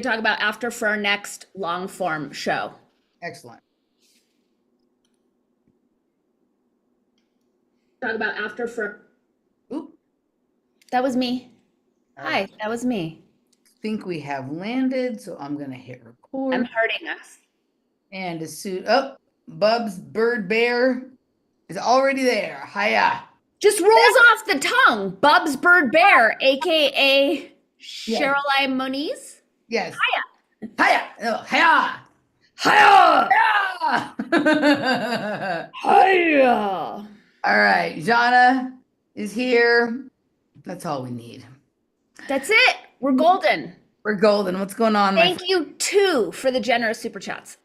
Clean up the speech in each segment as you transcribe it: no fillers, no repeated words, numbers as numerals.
talk about after for our next long form show. Excellent. Talk about after for. Oop. That was me. All Hi, right. that was me. Think we have landed, so I'm gonna hit I'm record. hurting us. And a suit. Oh, Bub's bird bear is already there. Hiya. Just rolls off the tongue. Bub's Bird Bear, aka Yes. Cheryl Moniz. Yes. Hiya. Hiya. Oh, hiya. Hiya. Hiya. Hiya. All right. Jana is here. That's all we need. That's it. We're golden. We're golden. What's going on, my Thank friend? you too for the generous super chats.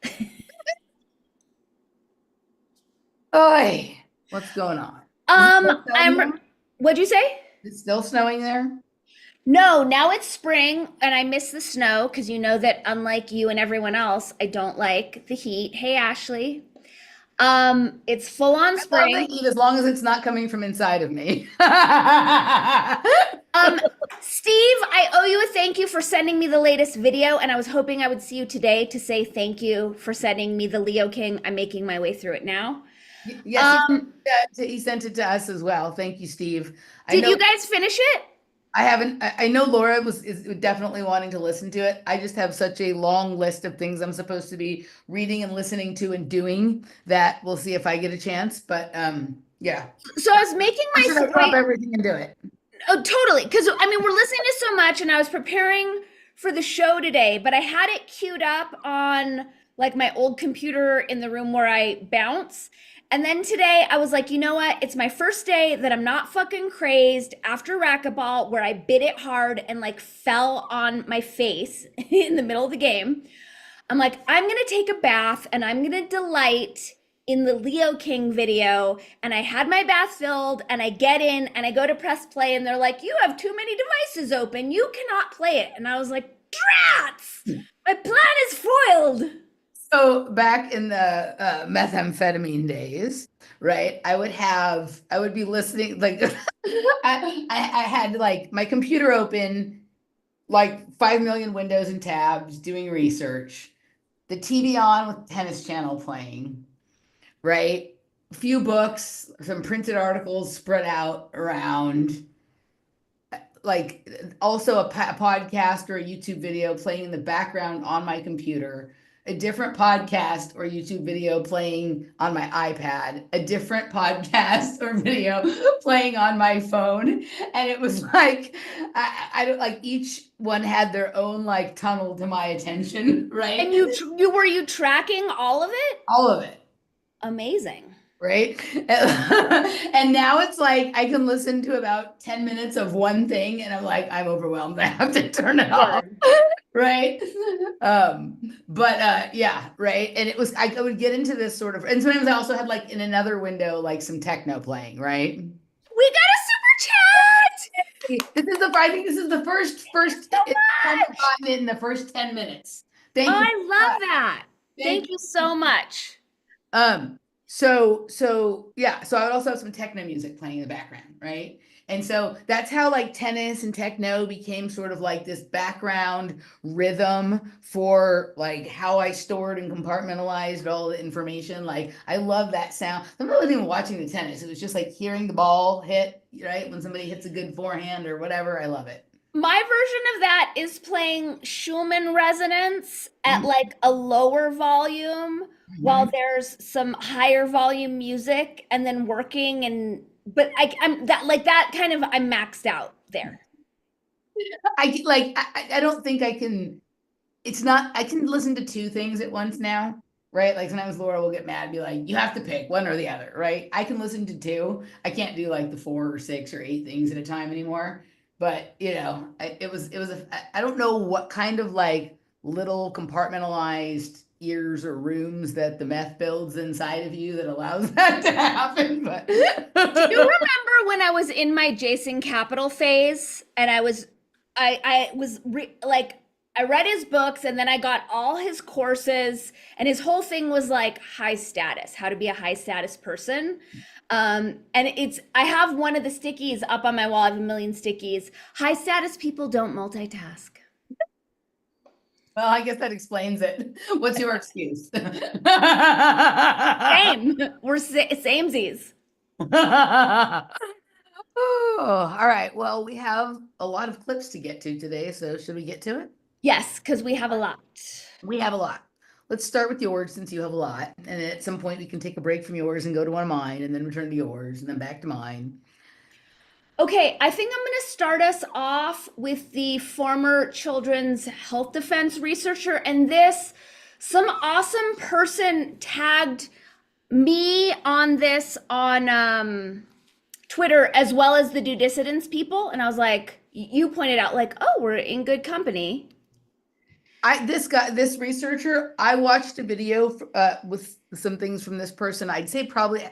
Oi. What's going on? Is it still snowing there? What'd you say? Is it still snowing there? No, now it's spring and I miss the snow because you know that unlike you and everyone else, I don't like the heat. Hey, Ashley. It's full on I love the spring. heat as long as it's not coming from inside of me. Steve, I owe you a thank you for sending me the latest video, and I was hoping I would see you today to say thank you for sending me the Leo King. I'm making my way through it now. Yes, he sent it to us as well. Thank you, Steve. I Did know you guys finish it? I haven't. I know Laura is definitely wanting to listen to it. I just have such a long list of things I'm supposed to be reading and listening to and doing that we'll see if I get a chance. But yeah. So I was making I my should drop everything and do it. Oh, totally. Because I mean, we're listening to so much, and I was preparing for the show today, but I had it queued up on like my old computer in the room where I bounce. And then today I was like, you know what? It's my first day that I'm not fucking crazed after racquetball, where I bit it hard and like fell on my face in the middle of the game. I'm like, I'm gonna take a bath and I'm gonna delight in the Leo King video. And I had my bath filled and I get in and I go to press play and they're like, you have too many devices open. You cannot play it. And I was like, drats! My plan is foiled. So back in the methamphetamine days, right? I would be listening like I had like my computer open, like 5 million windows and tabs, doing research, the TV on with Tennis Channel playing, right? A few books, some printed articles spread out around, like also a podcast or a YouTube video playing in the background on my computer, a different podcast or YouTube video playing on my iPad, a different podcast or video playing on my phone. And it was like, I don't like each one had their own like tunnel to my attention, right? And you tracking all of it? All of it. Amazing. Right. And now it's like I can listen to about 10 minutes of one thing and I'm like, I'm overwhelmed. I have to turn it off. Right. But yeah, right. And it was I would get into this sort of, and sometimes I also had like in another window like some techno playing, right? We got a super chat. This is the I think this is the first time I've gotten it in the first 10 minutes. Thank you. I love that. Thank you so much. So yeah, so I would also have some techno music playing in the background, right? And so that's how like tennis and techno became sort of like this background rhythm for like how I stored and compartmentalized all the information. Like I love that sound. I'm not even watching the tennis. It was just like hearing the ball hit, right? When somebody hits a good forehand or whatever. I love it. My version of that is playing Schumann resonance at like a lower volume while there's some higher volume music and then working but I'm that like that kind of I'm maxed out there. I don't think I can, it's not, I can listen to two things at once now, right? Like sometimes Laura will get mad and be like, you have to pick one or the other, right? I can listen to two. I can't do like the 4 or 6 or 8 things at a time anymore. But you know, I don't know what kind of like little compartmentalized ears or rooms that the meth builds inside of you that allows that to happen. But Do you remember when I was in my Jason Capital phase and I read his books and then I got all his courses and his whole thing was like high status, how to be a high status person. And I have one of the stickies up on my wall. I have a million stickies. High status people don't multitask. Well, I guess that explains it. What's your excuse? Same. We're samesies. Oh, all right. Well, we have a lot of clips to get to today, so should we get to it? Yes, because we have a lot. We have a lot. Let's start with yours since you have a lot. And at some point we can take a break from yours and go to one of mine and then return to yours and then back to mine. Okay, I think I'm going to start us off with the former children's health defense researcher. And some awesome person tagged me on this on Twitter as well as the Due Dissidence people. And I was like, you pointed out, like, oh, we're in good company. This researcher, I watched a video with some things from this person. I'd say probably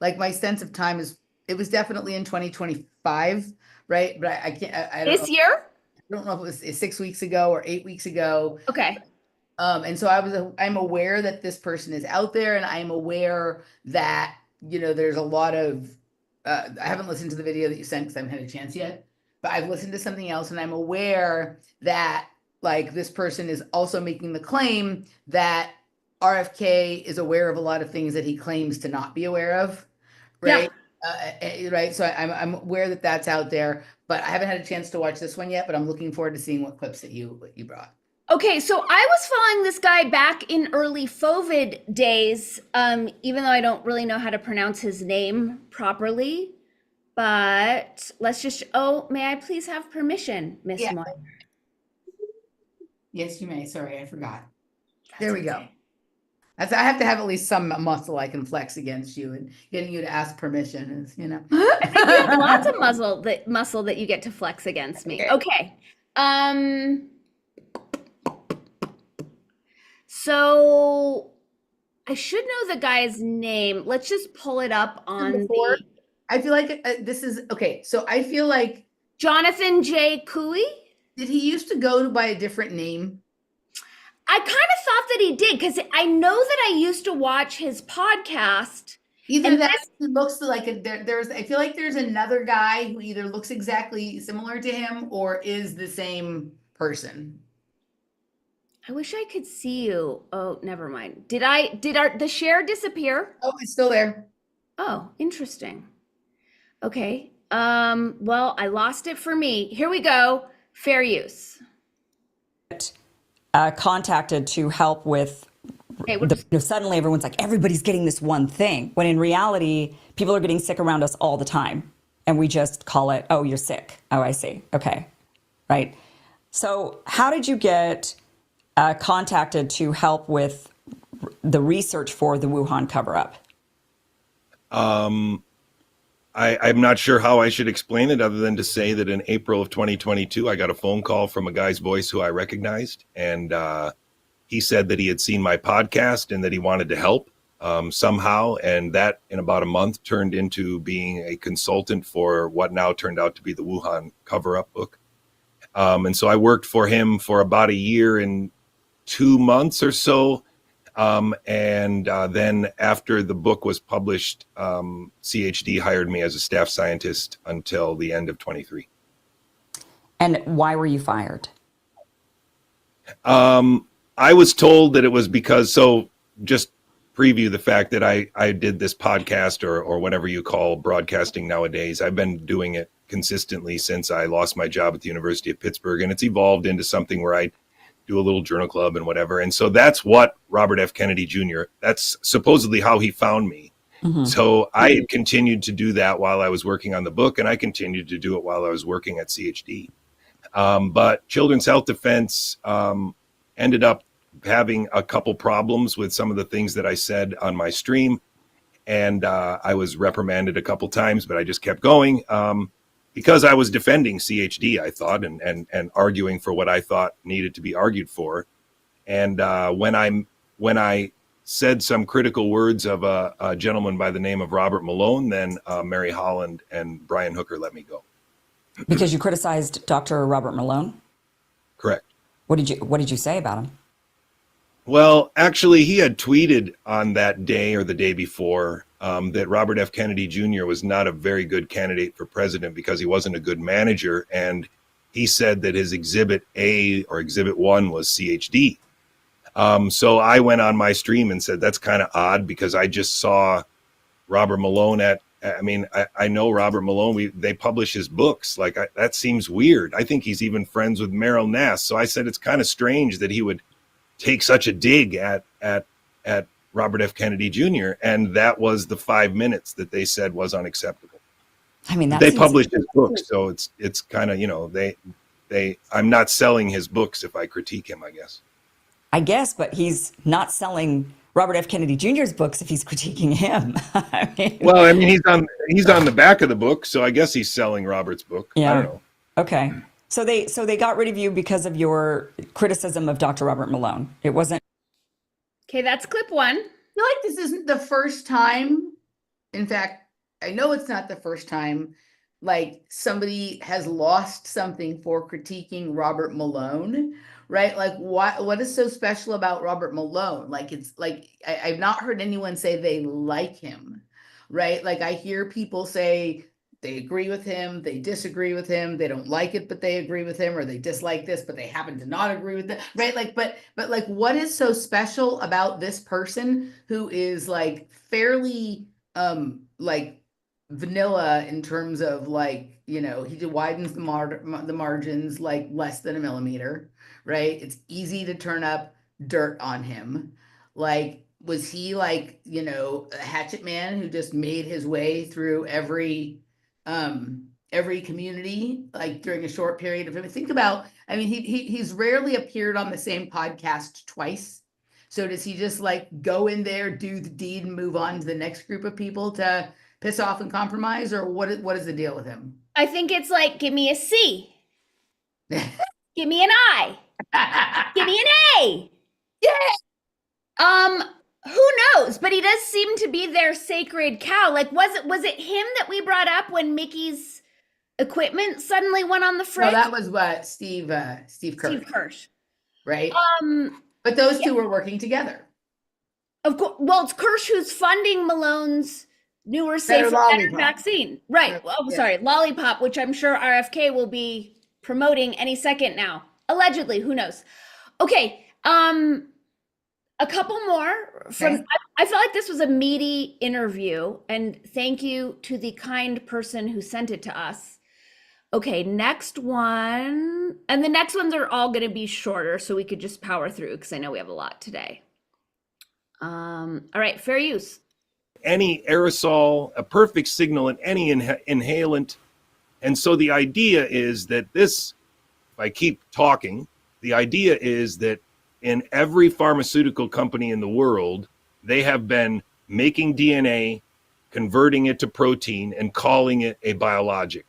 like my sense of time is it was definitely in 2025, right? But I can't. I don't This know. year? I don't know if it was 6 weeks ago or 8 weeks ago. Okay. And so I'm aware that this person is out there, and I'm aware that there's a lot of. I haven't listened to the video that you sent because I haven't had a chance yet, but I've listened to something else, and I'm aware that like this person is also making the claim that RFK is aware of a lot of things that he claims to not be aware of, right? Right. So I'm aware that that's out there, but I haven't had a chance to watch this one yet. But I'm looking forward to seeing what clips that you brought. Okay, so I was following this guy back in early COVID days, even though I don't really know how to pronounce his name properly. But let's just, oh, may I please have permission, Miss Yeah. Moy? Yes, you may. Sorry, I forgot. There we go. I have to have at least some muscle I can flex against you, and getting you to ask permission is, I think you have lots of muscle that you get to flex against me. Okay. So I should know the guy's name. Let's just pull it up on the I feel like this is okay. So I feel like Jonathan J. Cooey. Did he used to go by a different name? I kind of thought that he did because I know that I used to watch his podcast. Either that looks like there's. I feel like there's another guy who either looks exactly similar to him or is the same person. I wish I could see you. Oh, never mind. Did the share disappear? Oh, it's still there. Oh, interesting. Okay. Well, I lost it for me. Here we go. Fair use. Contacted to help with suddenly everyone's like, everybody's getting this one thing, when in reality, people are getting sick around us all the time. And we just call it, oh, you're sick. Oh, I see. Okay. Right. So how did you get contacted to help with the research for the Wuhan cover-up? I'm not sure how I should explain it other than to say that in April of 2022, I got a phone call from a guy's voice who I recognized. And he said that he had seen my podcast and that he wanted to help somehow. And that in about a month turned into being a consultant for what now turned out to be the Wuhan cover-up book. And so I worked for him for about a year and 2 months or so. And then after the book was published, CHD hired me as a staff scientist until the end of 23. And why were you fired? I was told that it was because, so just preview the fact that I did this podcast or whatever you call broadcasting nowadays. I've been doing it consistently since I lost my job at the University of Pittsburgh, and it's evolved into something where I do a little journal club and whatever. And so that's what Robert F. Kennedy Jr., that's supposedly how he found me. Mm-hmm. So I had continued to do that while I was working on the book, and I continued to do it while I was working at CHD. But Children's Health Defense ended up having a couple problems with some of the things that I said on my stream. And I was reprimanded a couple times, but I just kept going. Because I was defending CHD, I thought, and arguing for what I thought needed to be argued for. And when I said some critical words of a gentleman by the name of Robert Malone, then Mary Holland and Brian Hooker let me go. Because you criticized Dr. Robert Malone? Correct. What did you say about him? Well, actually, he had tweeted on that day or the day before that Robert F. Kennedy Jr. was not a very good candidate for president because he wasn't a good manager. And he said that his exhibit A or exhibit 1 was CHD. So I went on my stream and said, that's kind of odd because I just saw Robert Malone I know Robert Malone. They publish his books. That seems weird. I think he's even friends with Meryl Nass. So I said, it's kind of strange that he would take such a dig at Robert F. Kennedy Jr. And that was the 5 minutes that they said was unacceptable. I mean, they published his books, so it's kind of, I'm not selling his books if I critique him, I guess. But he's not selling Robert F. Kennedy Jr.'s books if he's critiquing him. He's on the back of the book, so I guess he's selling Robert's book. Yeah. I don't know. Okay. So they got rid of you because of your criticism of Dr. Robert Malone. It wasn't. Okay, that's clip 1. I feel like this isn't the first time. In fact, I know it's not the first time like somebody has lost something for critiquing Robert Malone, right? Like what is so special about Robert Malone? Like it's like I've not heard anyone say they like him, right? Like I hear people say they agree with him, they disagree with him, they don't like it, but they agree with him, or they dislike this, but they happen to not agree with it, right? Like, but like, what is so special about this person who is like fairly, like vanilla in terms of like, he widens the margins like less than a millimeter, right? It's easy to turn up dirt on him. Like, was he like, a hatchet man who just made his way through every community like during a short period of time? Think about, he's rarely appeared on the same podcast twice. So does he just like go in there, do the deed, and move on to the next group of people to piss off and compromise, or what is the deal with him? I think it's like, give me a C. Give me an I. Give me an A. Yeah. Who knows? But he does seem to be their sacred cow. Like, was it him that we brought up when Mickey's equipment suddenly went on the fridge? No, that was what Steve Kirsch. Steve Kirsch. Right. But those two were working together. Of course. Well, it's Kirsch who's funding Malone's newer, safer, better vaccine. Right. Sorry, Lollipop, which I'm sure RFK will be promoting any second now. Allegedly, who knows? Okay. A couple more from. I felt like this was a meaty interview, and thank you to the kind person who sent it to us. Okay, next one, and the next ones are all going to be shorter, so we could just power through because I know we have a lot today. All right, fair use. Any aerosol, a perfect signal in any inhalant, and so the idea is that this. If I keep talking, the idea is that in every pharmaceutical company in the world, they have been making DNA, converting it to protein, and calling it a biologic.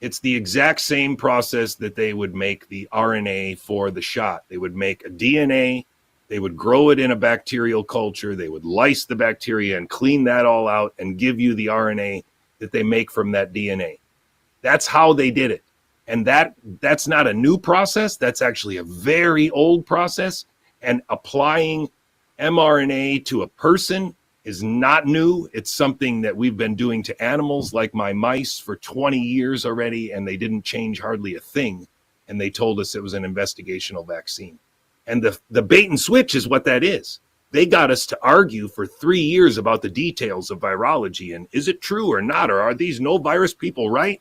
It's the exact same process that they would make the RNA for the shot. They would make a DNA, they would grow it in a bacterial culture, they would lyse the bacteria and clean that all out and give you the RNA that they make from that DNA. That's how they did it. And that's not a new process. That's actually a very old process. And applying mRNA to a person is not new. It's something that we've been doing to animals like my mice for 20 years already, and they didn't change hardly a thing. And they told us it was an investigational vaccine. And the bait and switch is what that is. They got us to argue for 3 years about the details of virology. And is it true or not? Or are these no virus people right?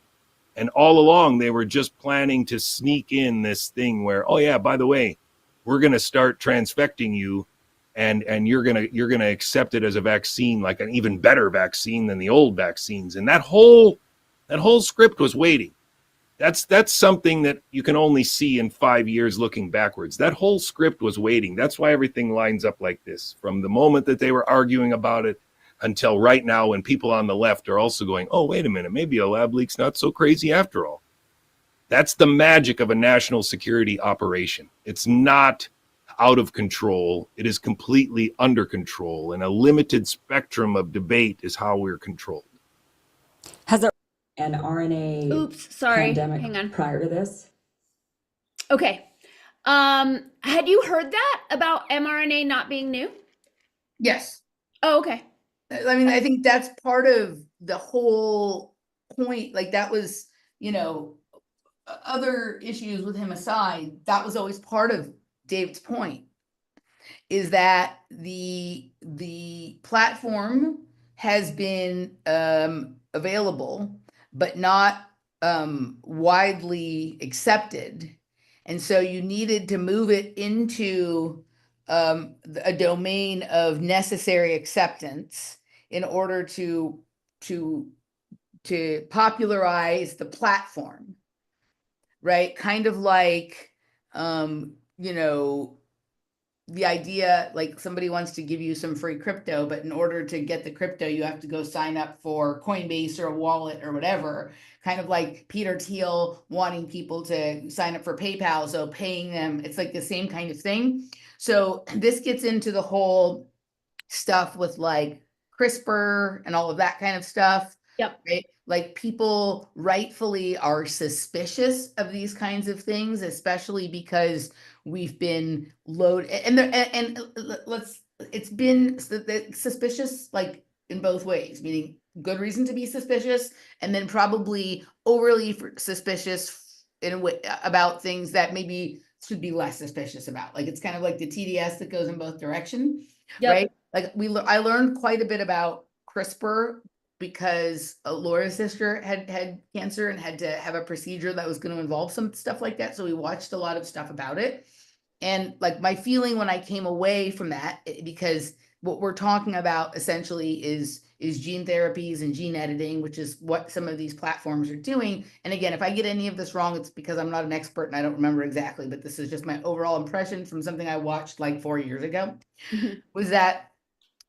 And all along, they were just planning to sneak in this thing where, oh yeah, by the way, we're going to start transfecting you, and you're gonna accept it as a vaccine, like an even better vaccine than the old vaccines. And that whole script was waiting. That's something that you can only see in 5 years looking backwards. That whole script was waiting. That's why everything lines up like this. From the moment that they were arguing about it until right now, when people on the left are also going, oh, wait a minute, maybe a lab leak's not so crazy after all. That's the magic of a national security operation. It's not out of control. It is completely under control, and a limited spectrum of debate is how we're controlled. Has there been an RNA pandemic hang on. prior to this? Okay. Had you heard that about mRNA not being new? Yes. Oh, okay. I think that's part of the whole point. Like that was, other issues with him aside, that was always part of David's point, is that the platform has been available, but not widely accepted. And so you needed to move it into a domain of necessary acceptance in order to popularize the platform, right? Kind of like, you know, the idea, like somebody wants to give you some free crypto, but in order to get the crypto, you have to go sign up for Coinbase or a wallet or whatever. Kind of like Peter Thiel wanting people to sign up for PayPal, so paying them, it's like the same kind of thing. So this gets into the whole stuff with like CRISPR and all of that kind of stuff. Yep. Right? Like people rightfully are suspicious of these kinds of things, especially because we've been loaded and let's, it's been suspicious like in both ways, meaning good reason to be suspicious, and then probably overly suspicious in a way about things that maybe should be less suspicious about. Like it's kind of like the TDS that goes in both directions, Yep. right? Like I learned quite a bit about CRISPR because Laura's sister had cancer and had to have a procedure that was going to involve some stuff like that. So we watched a lot of stuff about it. And like my feeling when I came away from that, because what we're talking about essentially is gene therapies and gene editing, which is what some of these platforms are doing. And again, if I get any of this wrong, it's because I'm not an expert and I don't remember exactly, but this is just my overall impression from something I watched like 4 years ago, was that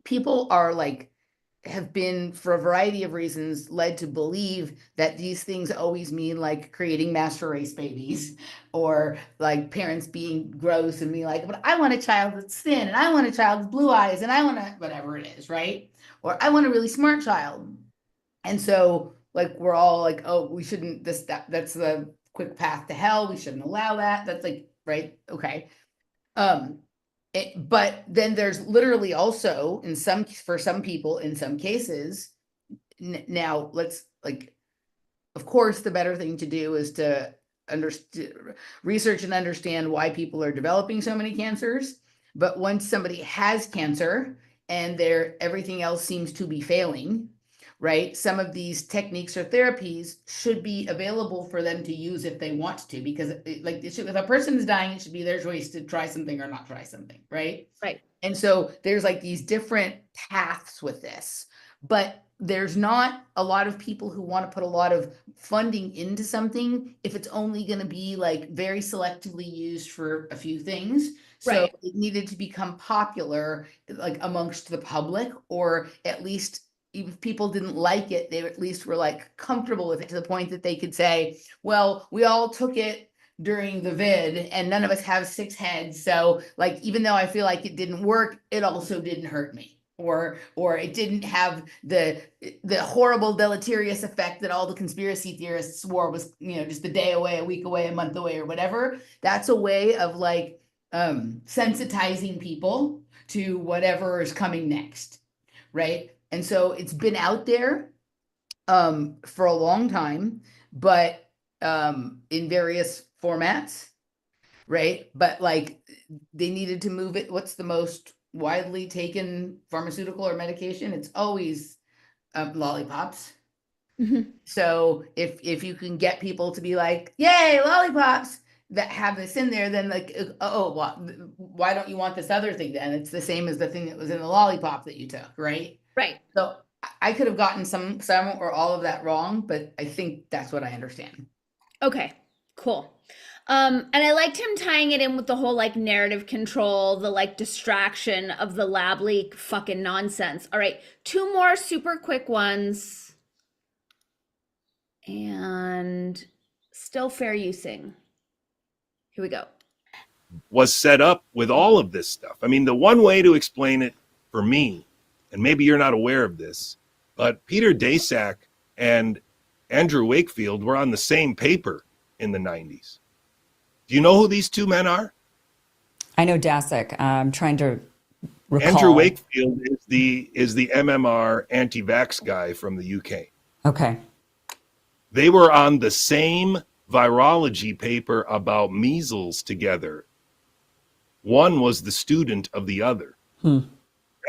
people are like, have been, for a variety of reasons, led to believe that these things always mean like creating master race babies, or like parents being gross and being like, but I want a child that's thin, and I want a child with blue eyes, and I want to, whatever it is, right? Or I want a really smart child. And so like we're all like, oh, we shouldn't, that's the quick path to hell, we shouldn't allow that. That's like, right, okay. But then there's literally also for some people in some cases, now let's like, of course, the better thing to do is to research and understand why people are developing so many cancers. But once somebody has cancer and everything else seems to be failing, right? Some of these techniques or therapies should be available for them to use if they want to, because if a person is dying, it should be their choice to try something or not try something, right? Right. And so there's like these different paths with this, but there's not a lot of people who want to put a lot of funding into something if it's only going to be like very selectively used for a few things. So Right. it needed to become popular like amongst the public, or at least if people didn't like it, they at least were like comfortable with it to the point that they could say, well, we all took it during the vid and none of us have 6 heads. So like, even though I feel like it didn't work, it also didn't hurt me. Or it didn't have the horrible deleterious effect that all the conspiracy theorists swore was, just a day away, a week away, a month away, or whatever. That's a way of like sensitizing people to whatever is coming next, right? And so it's been out there for a long time, but in various formats, right? But like they needed to move it. What's the most widely taken pharmaceutical or medication? It's always lollipops. So if you can get people to be like, yay, lollipops, that have this in there, then like, oh, well, why don't you want this other thing then? It's the same as the thing that was in the lollipop that you took, right? Right. So I could have gotten some or all of that wrong, but I think that's what I understand. Okay, cool. And I liked him tying it in with the whole like narrative control, the like distraction of the lab leak fucking nonsense. All right, 2 more super quick ones. And still fair using. Here we go. Was set up with all of this stuff. I mean, the one way to explain it for me, and maybe you're not aware of this, but Peter Daszak and Andrew Wakefield were on the same paper in the 90s. Do you know who these 2 men are? I know Daszak. I'm trying to recall. Andrew Wakefield is the MMR anti-vax guy from the UK. Okay. They were on the same virology paper about measles together. One was the student of the other.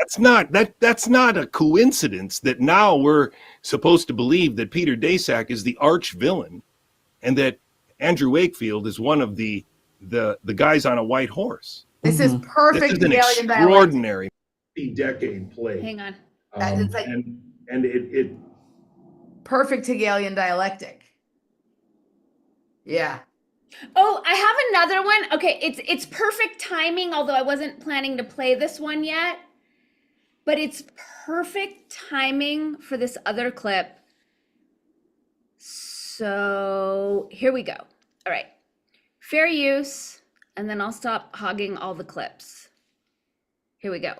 That's not a coincidence that now we're supposed to believe that Peter Daszak is the arch villain and that Andrew Wakefield is one of the guys on a white horse. This is This perfect is an Hegelian dialectic. extraordinary decade play. Hang on. It's like and it perfect Hegelian dialectic. Yeah. Oh, I have another one. Okay, it's perfect timing, although I wasn't planning to play this one yet. But it's perfect timing for this other clip. So here we go. All right. Fair use, and then I'll stop hogging all the clips. Here we go.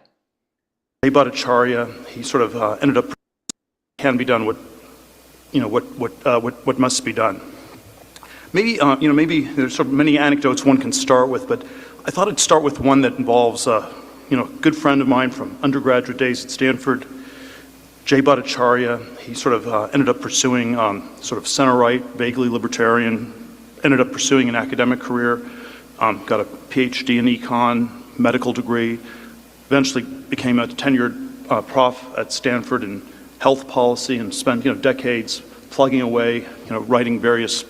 Bhattacharya, he sort of ended up can be done what must be done. Maybe maybe there's sort of many anecdotes one can start with, but I thought I'd start with one that involves a good friend of mine from undergraduate days at Stanford, Jay Bhattacharya. He sort of ended up pursuing sort of center-right, vaguely libertarian, ended up pursuing an academic career, got a PhD in econ, medical degree, eventually became a tenured prof at Stanford in health policy and spent decades plugging away, writing various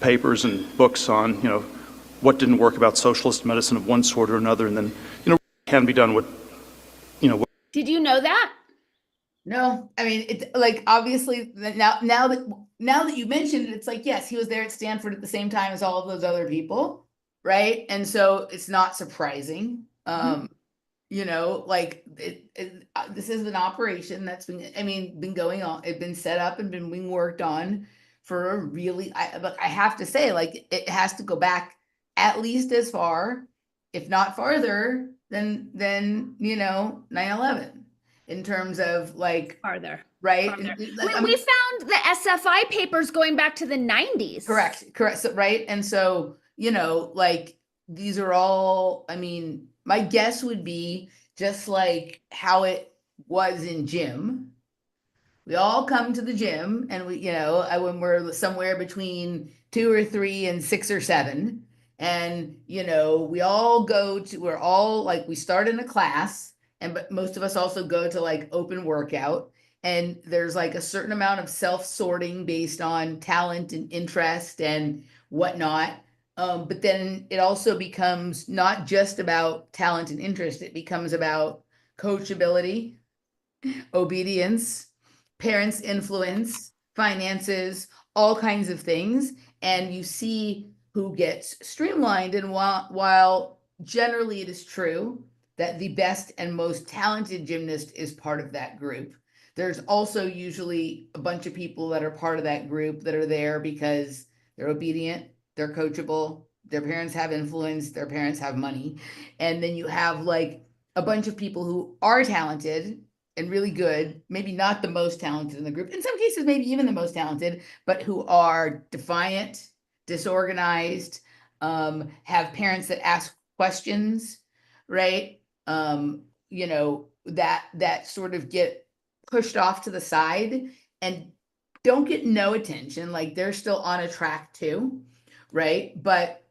papers and books on what didn't work about socialist medicine of one sort or another, and then can be done what. Did you know that? No, I mean, it's like, obviously now that you mentioned it, it's like, yes, he was there at Stanford at the same time as all of those other people, right? And so it's not surprising. Like this is an operation that's been going on, it's been set up and been being worked on for a really, but I have to say, like, it has to go back at least as far, if not farther than 9/11 in terms of like Farther. right. Farther. We found the SFI papers going back to the 90s. Correct. So, right. And so, like, these are all, my guess would be just like how it was in gym. We all come to the gym and when we're somewhere between 2 or 3 and 6 or 7. And, we all we're all like, we start in a class but most of us also go to like open workout. And there's like a certain amount of self-sorting based on talent and interest and whatnot. But then it also becomes not just about talent and interest. It becomes about coachability, obedience, parents' influence, finances, all kinds of things. And you see who gets streamlined. And while generally it is true that the best and most talented gymnast is part of that group, there's also usually a bunch of people that are part of that group that are there because they're obedient, they're coachable, their parents have influence, their parents have money. And then you have like a bunch of people who are talented and really good, maybe not the most talented in the group, in some cases, maybe even the most talented, but who are defiant, disorganized, have parents that ask questions, right? That sort of get pushed off to the side and don't get no attention. Like they're still on a track too, right? But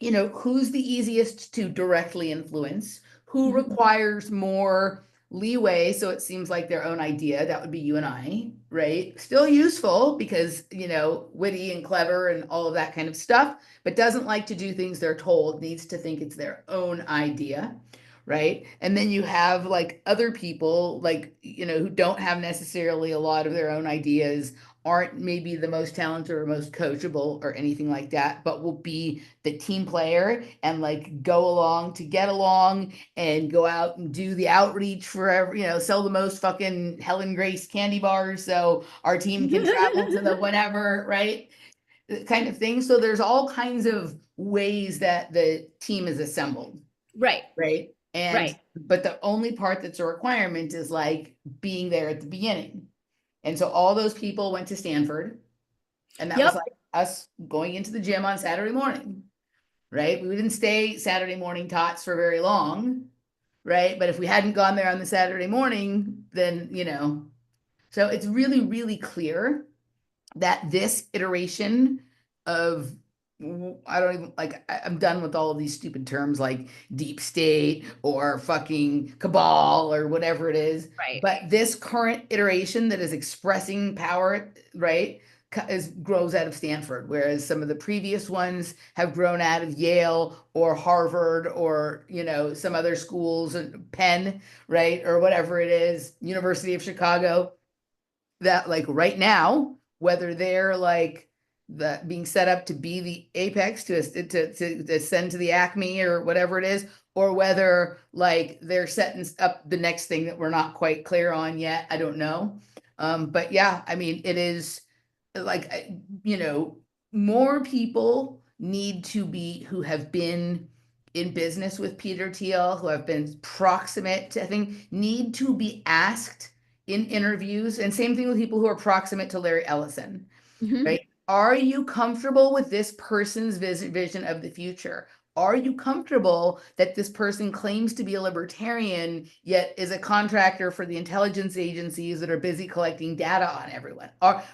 who's the easiest to directly influence? Who requires more leeway? So it seems like their own idea. That would be you and I, right? Still useful because, witty and clever and all of that kind of stuff, but doesn't like to do things they're told, needs to think it's their own idea, right? And then you have like other people like, who don't have necessarily a lot of their own ideas, aren't maybe the most talented or most coachable or anything like that, but will be the team player and like go along to get along and go out and do the outreach for sell the most fucking Helen Grace candy bars so our team can travel to the whatever, right? Kind of thing. So there's all kinds of ways that the team is assembled. Right. Right. But the only part that's a requirement is like being there at the beginning. And so all those people went to Stanford, and that was like us going into the gym on Saturday morning, right? We didn't stay Saturday morning tots for very long, right? But if we hadn't gone there on the Saturday morning, then, so it's really, really clear that this iteration of I don't even like I'm done with all of these stupid terms like deep state or fucking cabal or whatever it is. Right. But this current iteration that is expressing power, right, grows out of Stanford, whereas some of the previous ones have grown out of Yale or Harvard or, you know, some other schools, Penn, right, or whatever it is, University of Chicago. That like right now, whether they're like being set up to be the apex to ascend to the acme or whatever it is, or whether like they're setting up the next thing that we're not quite clear on yet. I don't know. But yeah, I mean, it is like, you know, more people need to be who have been in business with Peter Thiel, who have been proximate to, I think, need to be asked in interviews, and same thing with people who are proximate to Larry Ellison, right? Are you comfortable with this person's vision of the future? Are you comfortable that this person claims to be a libertarian, yet is a contractor for the intelligence agencies that are busy collecting data on everyone?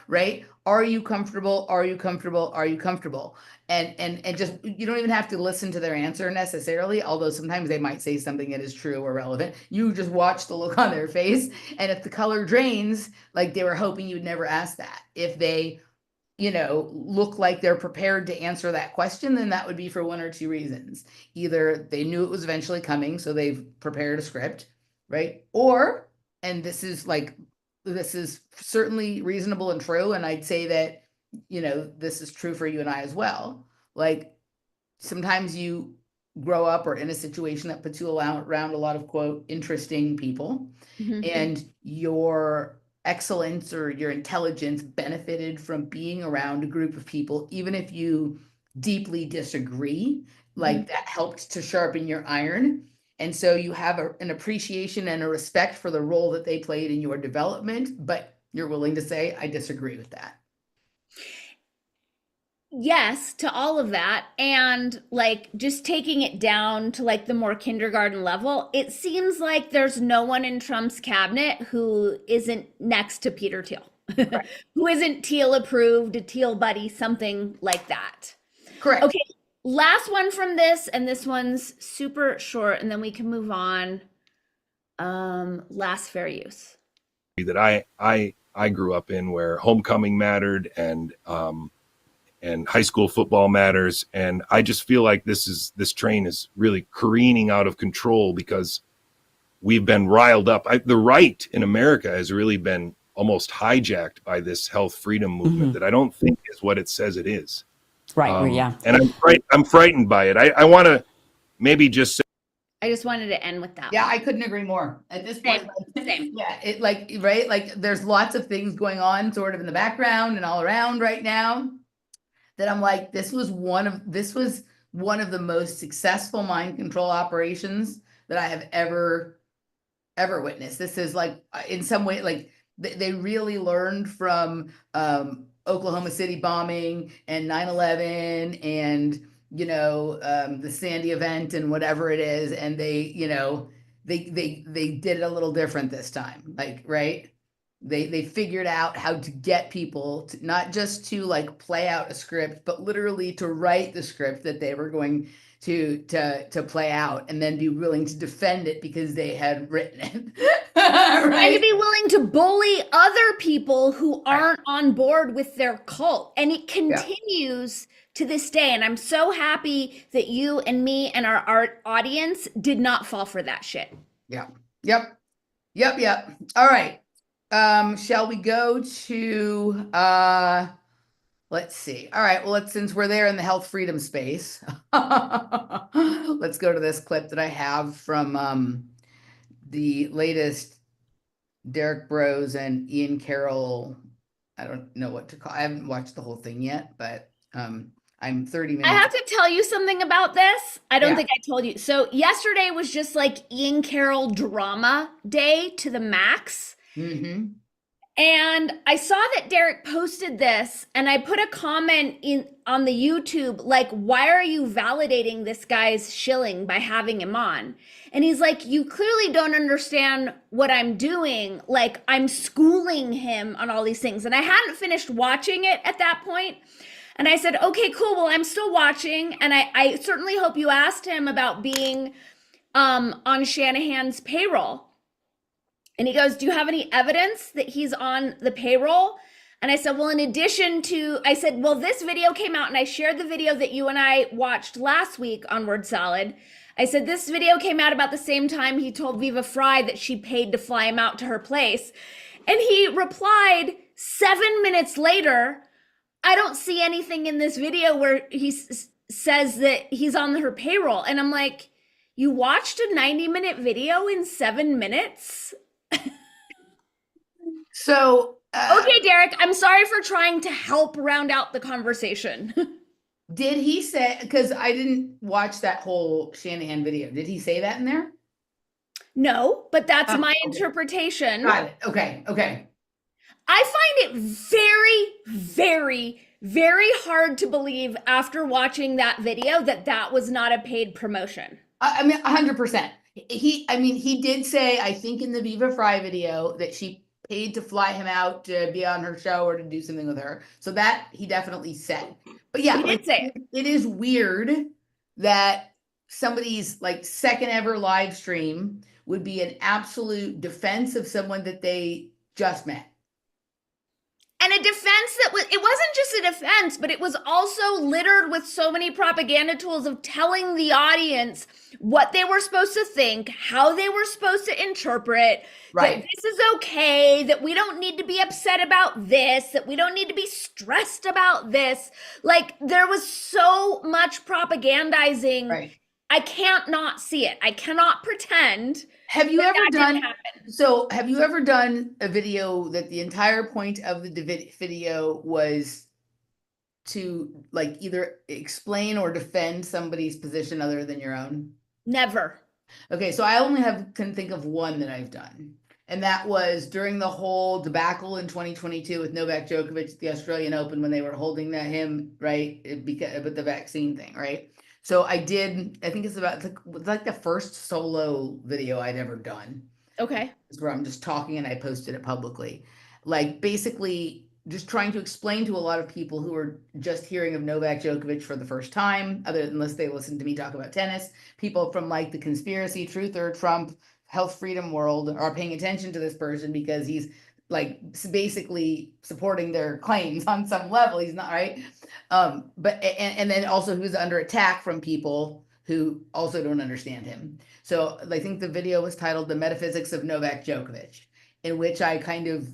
Right? Are you comfortable? Are you comfortable? Are you comfortable? And just, you don't even have to listen to their answer necessarily, although sometimes they might say something that is true or relevant. You just watch the look on their face. And if the color drains, like they were hoping you'd never ask that. If they, you know, look like they're prepared to answer that question, then that would be for one or two reasons. Either they knew it was eventually coming, so they've prepared a script, right? Or, and this is certainly reasonable and true, and I'd say that, you know, this is true for you and I as well. Like sometimes you grow up or in a situation that puts you around a lot of quote interesting people, and your excellence or your intelligence benefited from being around a group of people, even if you deeply disagree, like that helped to sharpen your iron. And so you have an appreciation and a respect for the role that they played in your development, but you're willing to say, I disagree with that. Yes, to all of that. And like just taking it down to like the more kindergarten level, it seems like there's no one in Trump's cabinet who isn't next to Peter Thiel, who isn't Thiel approved, a Thiel buddy, something like that. Correct. Okay, last one from this, and this one's super short, and then we can move on. Last fair use. That I grew up in, where homecoming mattered and high school football matters. And I just feel like this train is really careening out of control because we've been riled up. The right in America has really been almost hijacked by this health freedom movement that I don't think is what it says it is. Right. Yeah. And I'm frightened by it. I want to maybe just say, I just wanted to end with that. Yeah, I couldn't agree more. At this point, Same. yeah, it like, right, like there's lots of things going on sort of in the background and all around right now that I'm like, this was one of the most successful mind control operations that I have ever witnessed. This is like, in some way, like they really learned from Oklahoma City bombing and 9/11 and, you know, the Sandy event and whatever it is. And they, you know, they did it a little different this time. Like, right. They figured out how to get people to not just to like play out a script, but literally to write the script that they were going to play out and then be willing to defend it because they had written it. Right? And to be willing to bully other people who aren't on board with their cult. And it continues to this day. And I'm so happy that you and me and our audience did not fall for that shit. Yeah. Yep. All right. Shall we go to let's see. All right, well, since we're there in the health freedom space, let's go to this clip that I have from the latest Derek Bros and Ian Carroll. I don't know what to call. I haven't watched the whole thing yet, but I'm 30 minutes. I have to tell you something about this. I don't think I told you. So yesterday was just like Ian Carroll drama day to the max. And I saw that Derek posted this, and I put a comment on the YouTube, like, why are you validating this guy's shilling by having him on? And he's like, you clearly don't understand what I'm doing. Like, I'm schooling him on all these things. And I hadn't finished watching it at that point. And I said, okay, cool. Well, I'm still watching. And I certainly hope you asked him about being on Shanahan's payroll. And he goes, do you have any evidence that he's on the payroll? And I said, well, in addition to, I said, well, this video came out and I shared the video that you and I watched last week on Word Salad. I said, this video came out about the same time he told Viva Fry that she paid to fly him out to her place. And he replied 7 minutes later, I don't see anything in this video where he says that he's on her payroll. And I'm like, you watched a 90-minute video in 7 minutes? So, okay, Derek, I'm sorry for trying to help round out the conversation. did he say, because I didn't watch that whole Shanahan video, did he say that in there? No, but that's Oh, my okay. interpretation. Got it. Okay. I find it very, very, very hard to believe after watching that video that that was not a paid promotion. I mean, 100%. He did say, I think in the Viva Fry video, that she paid to fly him out to be on her show or to do something with her. So that he definitely said. But yeah, He did say it. It is weird that somebody's like second ever live stream would be an absolute defense of someone that they just met. And a defense that it wasn't just a defense, but it was also littered with so many propaganda tools of telling the audience what they were supposed to think, how they were supposed to interpret, Right. that this is okay, that we don't need to be upset about this, that we don't need to be stressed about this. Like, there was so much propagandizing. Right. I can't not see it. I cannot pretend. Have you ever that didn't done, happen. so have you ever done a video that the entire point of the video was to like either explain or defend somebody's position other than your own? Never. Okay, so I only can think of one that I've done. And that was during the whole debacle in 2022 with Novak Djokovic at the Australian Open when they were holding him, right? Because with the vaccine thing, right? So I think it's about like the first solo video I'd ever done. Okay. It's where I'm just talking and I posted it publicly. Like basically just trying to explain to a lot of people who are just hearing of Novak Djokovic for the first time, unless they listen to me talk about tennis, people from like the conspiracy, truther, Trump, health freedom world are paying attention to this person because he's like basically supporting their claims on some level. He's not, right. But then also who's under attack from people who also don't understand him. So I think the video was titled The Metaphysics of Novak Djokovic, in which I kind of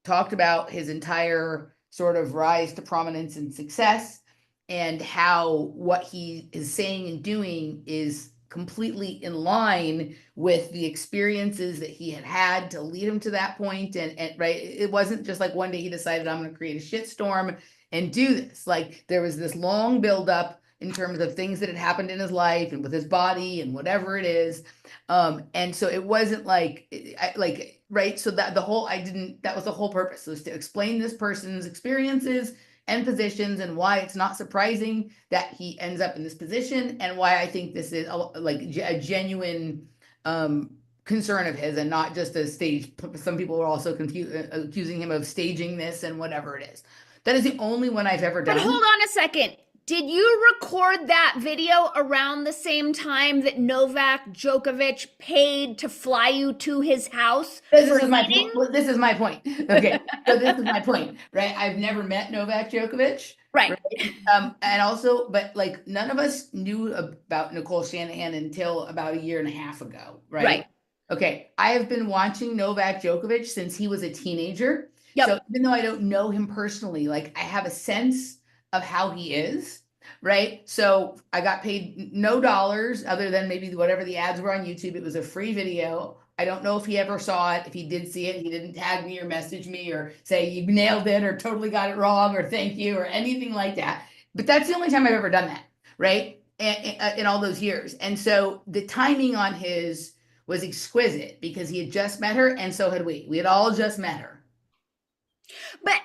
talked about his entire sort of rise to prominence and success and how what he is saying and doing is completely in line with the experiences that he had to lead him to that point. And right, it wasn't just like one day he decided I'm going to create a shitstorm and do this. Like there was this long buildup in terms of things that had happened in his life and with his body and whatever it is. And so it wasn't right. So that that was the whole purpose, was to explain this person's experiences and positions and why it's not surprising that he ends up in this position and why I think this is a genuine concern of his and not just a stage. Some people were also accusing him of staging this and whatever it is. That is the only one I've ever done. But hold on a second. Did you record that video around the same time that Novak Djokovic paid to fly you to his house? This is my point. Okay, so this is my point, right? I've never met Novak Djokovic. Right. And also, but like none of us knew about Nicole Shanahan until about a year and a half ago, right? Right. Okay, I have been watching Novak Djokovic since he was a teenager. Yep. So even though I don't know him personally, like I have a sense of how he is, right? So I got paid no dollars other than maybe whatever the ads were on YouTube. It was a free video. I don't know if he ever saw it. If he did see it, he didn't tag me or message me or say you nailed it or totally got it wrong or thank you or anything like that. But that's the only time I've ever done that, right? In all those years. And so the timing on his was exquisite because he had just met her and so had we. We had all just met her. But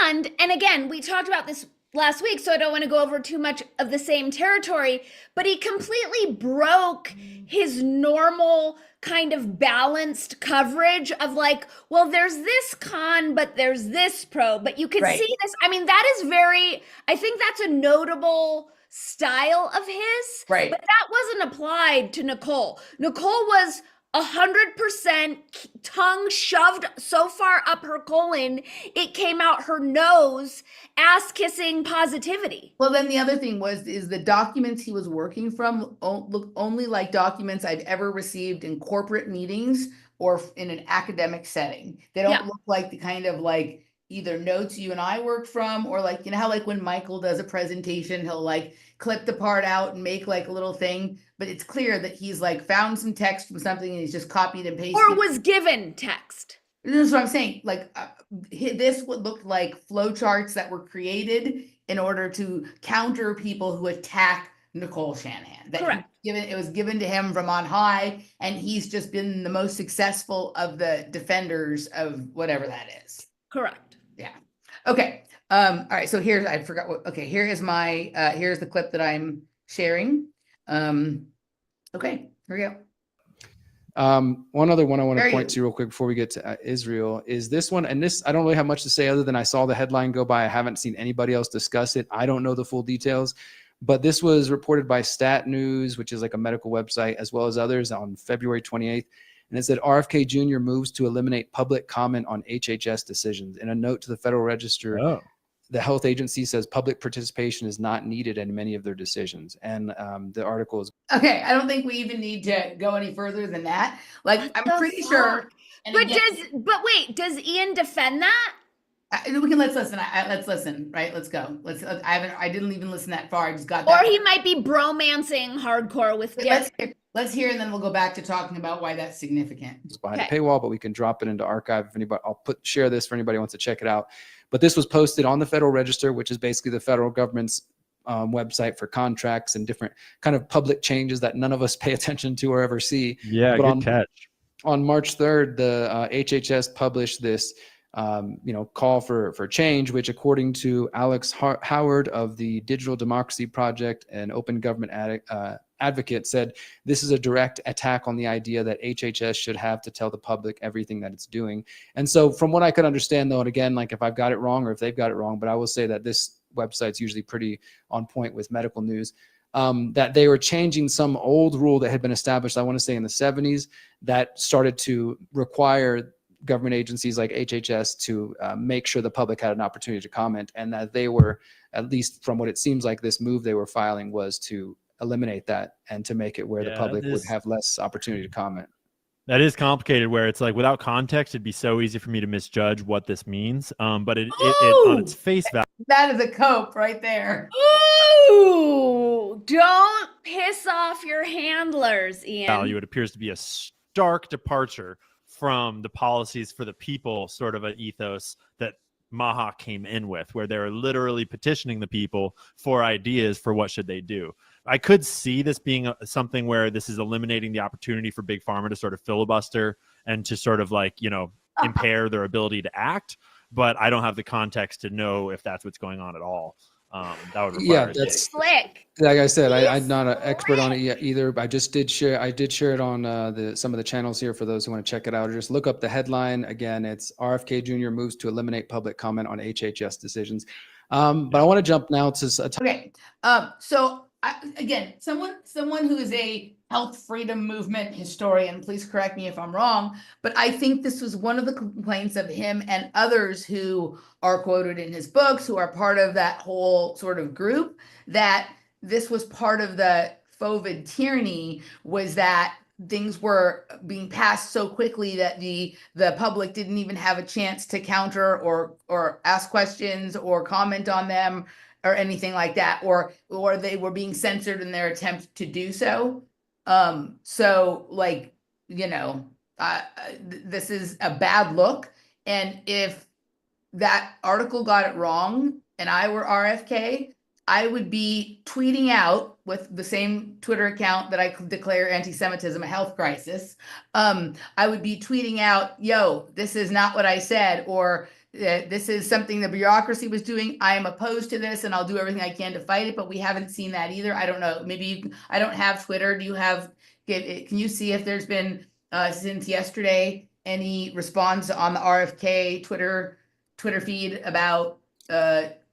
and again, we talked about this last week, so I don't want to go over too much of the same territory, but he completely broke his normal kind of balanced coverage of like, well, there's this con, but there's this pro, but you can Right. see this. I mean, that is I think that's a notable style of his, Right. but that wasn't applied to Nicole. Nicole was 100% tongue shoved so far up her colon, it came out her nose, ass kissing positivity. Well, then the other thing is the documents he was working from look only like documents I've ever received in corporate meetings or in an academic setting. They don't look like the kind of like either notes you and I work from, or like, you know how like when Michael does a presentation, he'll like clip the part out and make like a little thing, but it's clear that he's like found some text from something and he's just copied and pasted. Or was given text. This is what I'm saying. Like this would look like flowcharts that were created in order to counter people who attack Nicole Shanahan. Correct. It was given to him from on high, and he's just been the most successful of the defenders of whatever that is. Correct. Yeah. Okay. All right. So here's, I forgot what, okay, here is my, here's the clip that I'm sharing. Okay, here we go. One other one I want There to you point to real quick before we get to Israel is this one. And this, I don't really have much to say other than I saw the headline go by. I haven't seen anybody else discuss it. I don't know the full details, but this was reported by Stat News, which is like a medical website, as well as others on February 28th. And it said RFK Jr. moves to eliminate public comment on HHS decisions. In a note to the Federal Register, the health agency says public participation is not needed in many of their decisions. And the article is. Okay, I don't think we even need to go any further than that. Like, I'm pretty sure. And But again, wait, does Ian defend that? we can, let's listen. Let's listen, right? Let's go. I didn't even listen that far. I just got that. Or he might be bromancing hardcore with Derek. Let's hear, and then we'll go back to talking about why that's significant. It's behind a paywall, but we can drop it into archive if anybody. I'll share this for anybody who wants to check it out. But this was posted on the Federal Register, which is basically the federal government's website for contracts and different kind of public changes that none of us pay attention to or ever see. Yeah, but good catch. On March 3rd, the HHS published this call for change, which according to Alex Howard of the Digital Democracy Project, an open government advocate, said this is a direct attack on the idea that HHS should have to tell the public everything that it's doing. And so from what I could understand, though, and again, like if I've got it wrong or if they've got it wrong, but I will say that this website's usually pretty on point with medical news, that they were changing some old rule that had been established, I want to say in the 70s, that started to require government agencies like HHS to make sure the public had an opportunity to comment, and that they were, at least from what it seems like this move they were filing was to eliminate that and to make it where the public would have less opportunity to comment. That is complicated, where it's like without context, it'd be so easy for me to misjudge what this means. But it on its face value. That is a cope right there. Ooh, don't piss off your handlers, Ian. It appears to be a stark departure from the policies for the people sort of an ethos that Maha came in with, where they're literally petitioning the people for ideas for what should they do. I could see this being something where this is eliminating the opportunity for Big Pharma to sort of filibuster and to sort of like, impair their ability to act. But I don't have the context to know if that's what's going on at all. That would require that's slick. Like I said, I'm not an expert on it yet either, but I did share it on some of the channels here for those who want to check it out, or just look up the headline. Again, it's RFK Jr. moves to eliminate public comment on HHS decisions. But I want to jump now to Okay. So again, someone who is a health freedom movement historian, please correct me if I'm wrong, but I think this was one of the complaints of him and others who are quoted in his books, who are part of that whole sort of group, that this was part of the COVID tyranny, was that things were being passed so quickly that the public didn't even have a chance to counter or ask questions or comment on them or anything like that, or they were being censored in their attempt to do so. So like, this is a bad look. And if that article got it wrong and I were RFK, I would be tweeting out with the same Twitter account that I declare anti-Semitism a health crisis. I would be tweeting out, yo, this is not what I said, or this is something the bureaucracy was doing. I am opposed to this and I'll do everything I can to fight it, but we haven't seen that either. I don't know. Maybe I don't have Twitter. Do you have, can you see if there's been since yesterday. Any response on the RFK Twitter feed about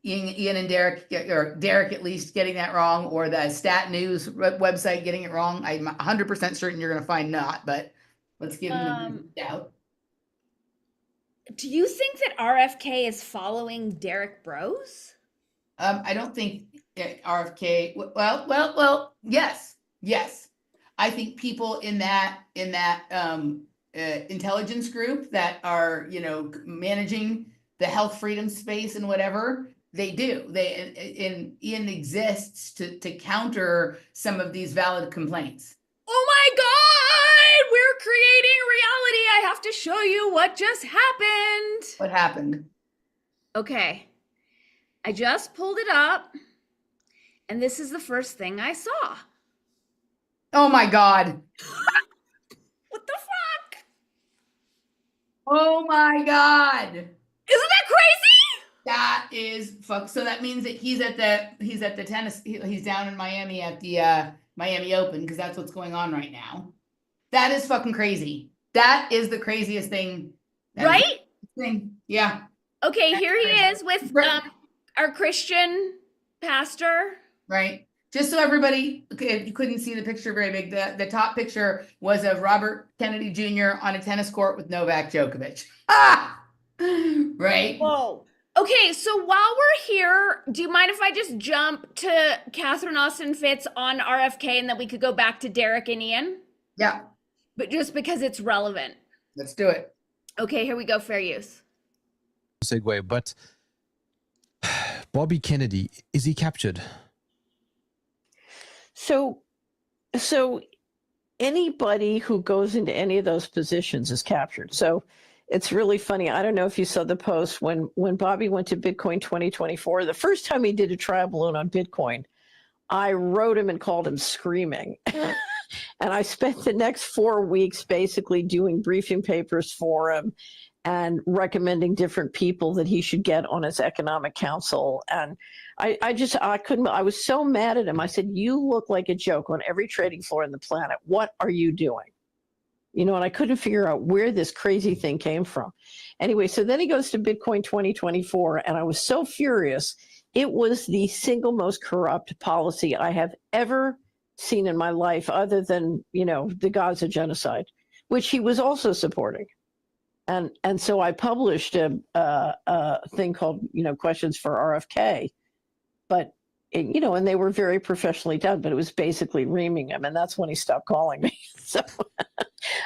Ian and Derek, or Derek at least getting that wrong, or the Stat News website getting it wrong? I'm 100% certain you're going to find not, but let's give him a doubt. Do you think that RFK is following Derek Bros? I don't think RFK. Well. Yes. I think people in that intelligence group that are managing the health freedom space and whatever they do. Ian exists to counter some of these valid complaints. Oh my God! We're creating reality. I have to show you what just happened. What happened? Okay. I just pulled it up, and this is the first thing I saw. Oh my God. What the fuck? Oh my God. Isn't that crazy? That is fuck. So that means that he's at the tennis. He's down in Miami at the Miami Open, because that's what's going on right now. That is fucking crazy. That is the craziest thing. Right? Yeah. Okay, here he is with our Christian pastor. Right. Just so everybody, if you couldn't see the picture very big, the top picture was of Robert Kennedy Jr. on a tennis court with Novak Djokovic. Ah! Right. Whoa. Okay, so while we're here, do you mind if I just jump to Catherine Austin Fitts on RFK, and then we could go back to Derek and Ian? Yeah. But just because it's relevant. Let's do it. Okay, here we go. Fair use. Segue, but Bobby Kennedy, is he captured? So anybody who goes into any of those positions is captured. So it's really funny. I don't know if you saw the post when Bobby went to Bitcoin 2024, the first time he did a trial balloon on Bitcoin, I wrote him and called him screaming. And I spent the next 4 weeks basically doing briefing papers for him and recommending different people that he should get on his economic council. And I was so mad at him. I said, you look like a joke on every trading floor on the planet. What are you doing? And I couldn't figure out where this crazy thing came from. Anyway, so then he goes to Bitcoin 2024, and I was so furious. It was the single most corrupt policy I have ever seen in my life, other than, the Gaza genocide, which he was also supporting. And so I published a thing called, Questions for RFK, but, and they were very professionally done, but it was basically reaming him. And that's when he stopped calling me. So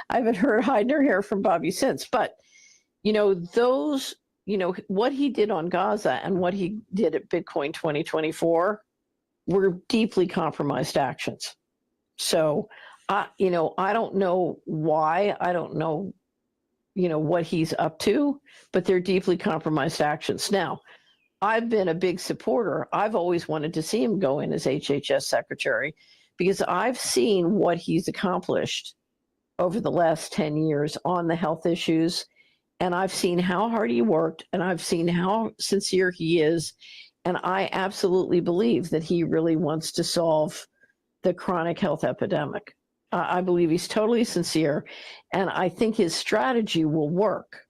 I haven't heard hide nor hair from Bobby since. But, what he did on Gaza and what he did at Bitcoin 2024 were deeply compromised actions. So, I don't know why. I don't know, what he's up to, but they're deeply compromised actions. Now, I've been a big supporter. I've always wanted to see him go in as HHS secretary, because I've seen what he's accomplished over the last 10 years on the health issues. And I've seen how hard he worked, and I've seen how sincere he is. And I absolutely believe that he really wants to solve the chronic health epidemic. I believe he's totally sincere, and I think his strategy will work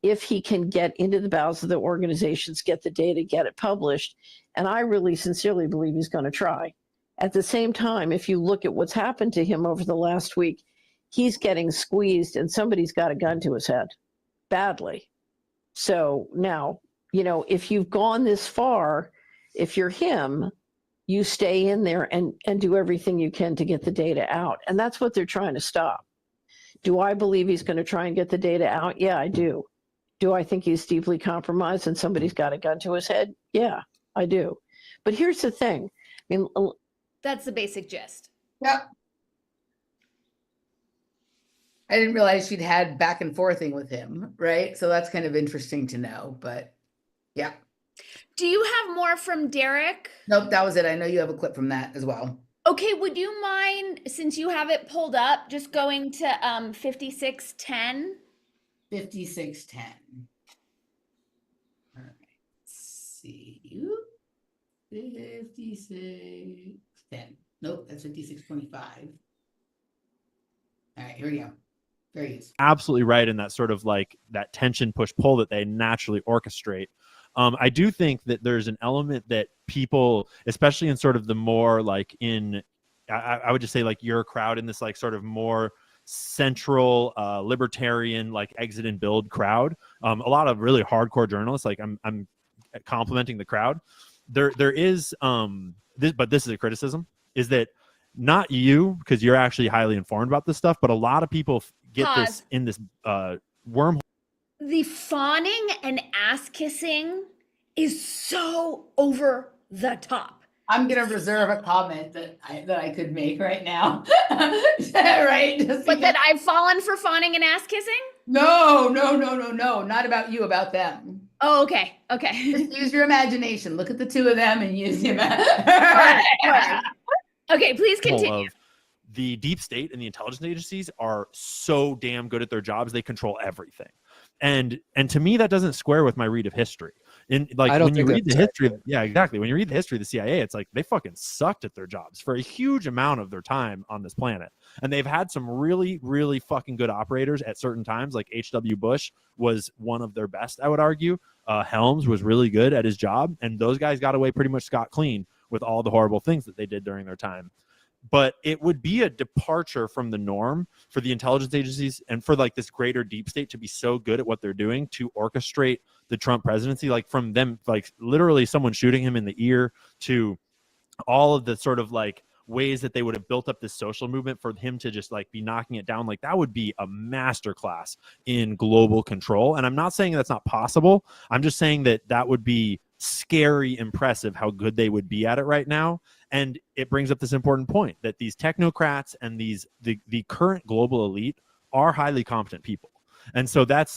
if he can get into the bowels of the organizations, get the data, get it published. And I really sincerely believe he's going to try. At the same time, if you look at what's happened to him over the last week, he's getting squeezed, and somebody's got a gun to his head badly. So now, if you've gone this far, if you're him, you stay in there and do everything you can to get the data out. And that's what they're trying to stop. Do I believe he's going to try and get the data out? Yeah, I do. Do I think he's deeply compromised and somebody's got a gun to his head? Yeah, I do. But here's the thing. That's the basic gist. Yep. I didn't realize she'd had back and forthing with him, right? So that's kind of interesting to know, but yeah. Do you have more from Derek? Nope, that was it. I know you have a clip from that as well. Okay, would you mind, since you have it pulled up, just going to 5610? 5610. All right. Let's see. 5610. Nope, that's 5625. All right, here we go. There he is. Absolutely right in that sort of like that tension push pull that they naturally orchestrate. I do think that there's an element that people, especially in sort of the more like I would just say like your crowd in this like sort of more central libertarian like exit and build crowd, a lot of really hardcore journalists, like I'm complimenting the crowd. There is but this is a criticism, is that not you, because you're actually highly informed about this stuff, but a lot of people get this in this wormhole. The fawning and ass kissing is so over the top. I'm gonna reserve a comment that I could make right now. Right? But that I've fallen for fawning and ass kissing? No, not about you, about them. Oh, okay. Just use your imagination. Look at the two of them and use your Right. Okay, please continue. The deep state and the intelligence agencies are so damn good at their jobs. They control everything. And to me, that doesn't square with my read of history. In like when you read the history, yeah, exactly. When you read the history of the CIA, it's like they fucking sucked at their jobs for a huge amount of their time on this planet. And they've had some really, really fucking good operators at certain times. Like H.W. Bush was one of their best, I would argue. Helms was really good at his job, and those guys got away pretty much scot clean with all the horrible things that they did during their time. But it would be a departure from the norm for the intelligence agencies and for like this greater deep state to be so good at what they're doing to orchestrate the Trump presidency, like from them, like literally someone shooting him in the ear to all of the sort of like ways that they would have built up this social movement for him to just like be knocking it down. Like that would be a masterclass in global control. And I'm not saying that's not possible. I'm just saying that that would be scary impressive how good they would be at it right now. And it brings up this important point that these technocrats and the current global elite are highly competent people. And so that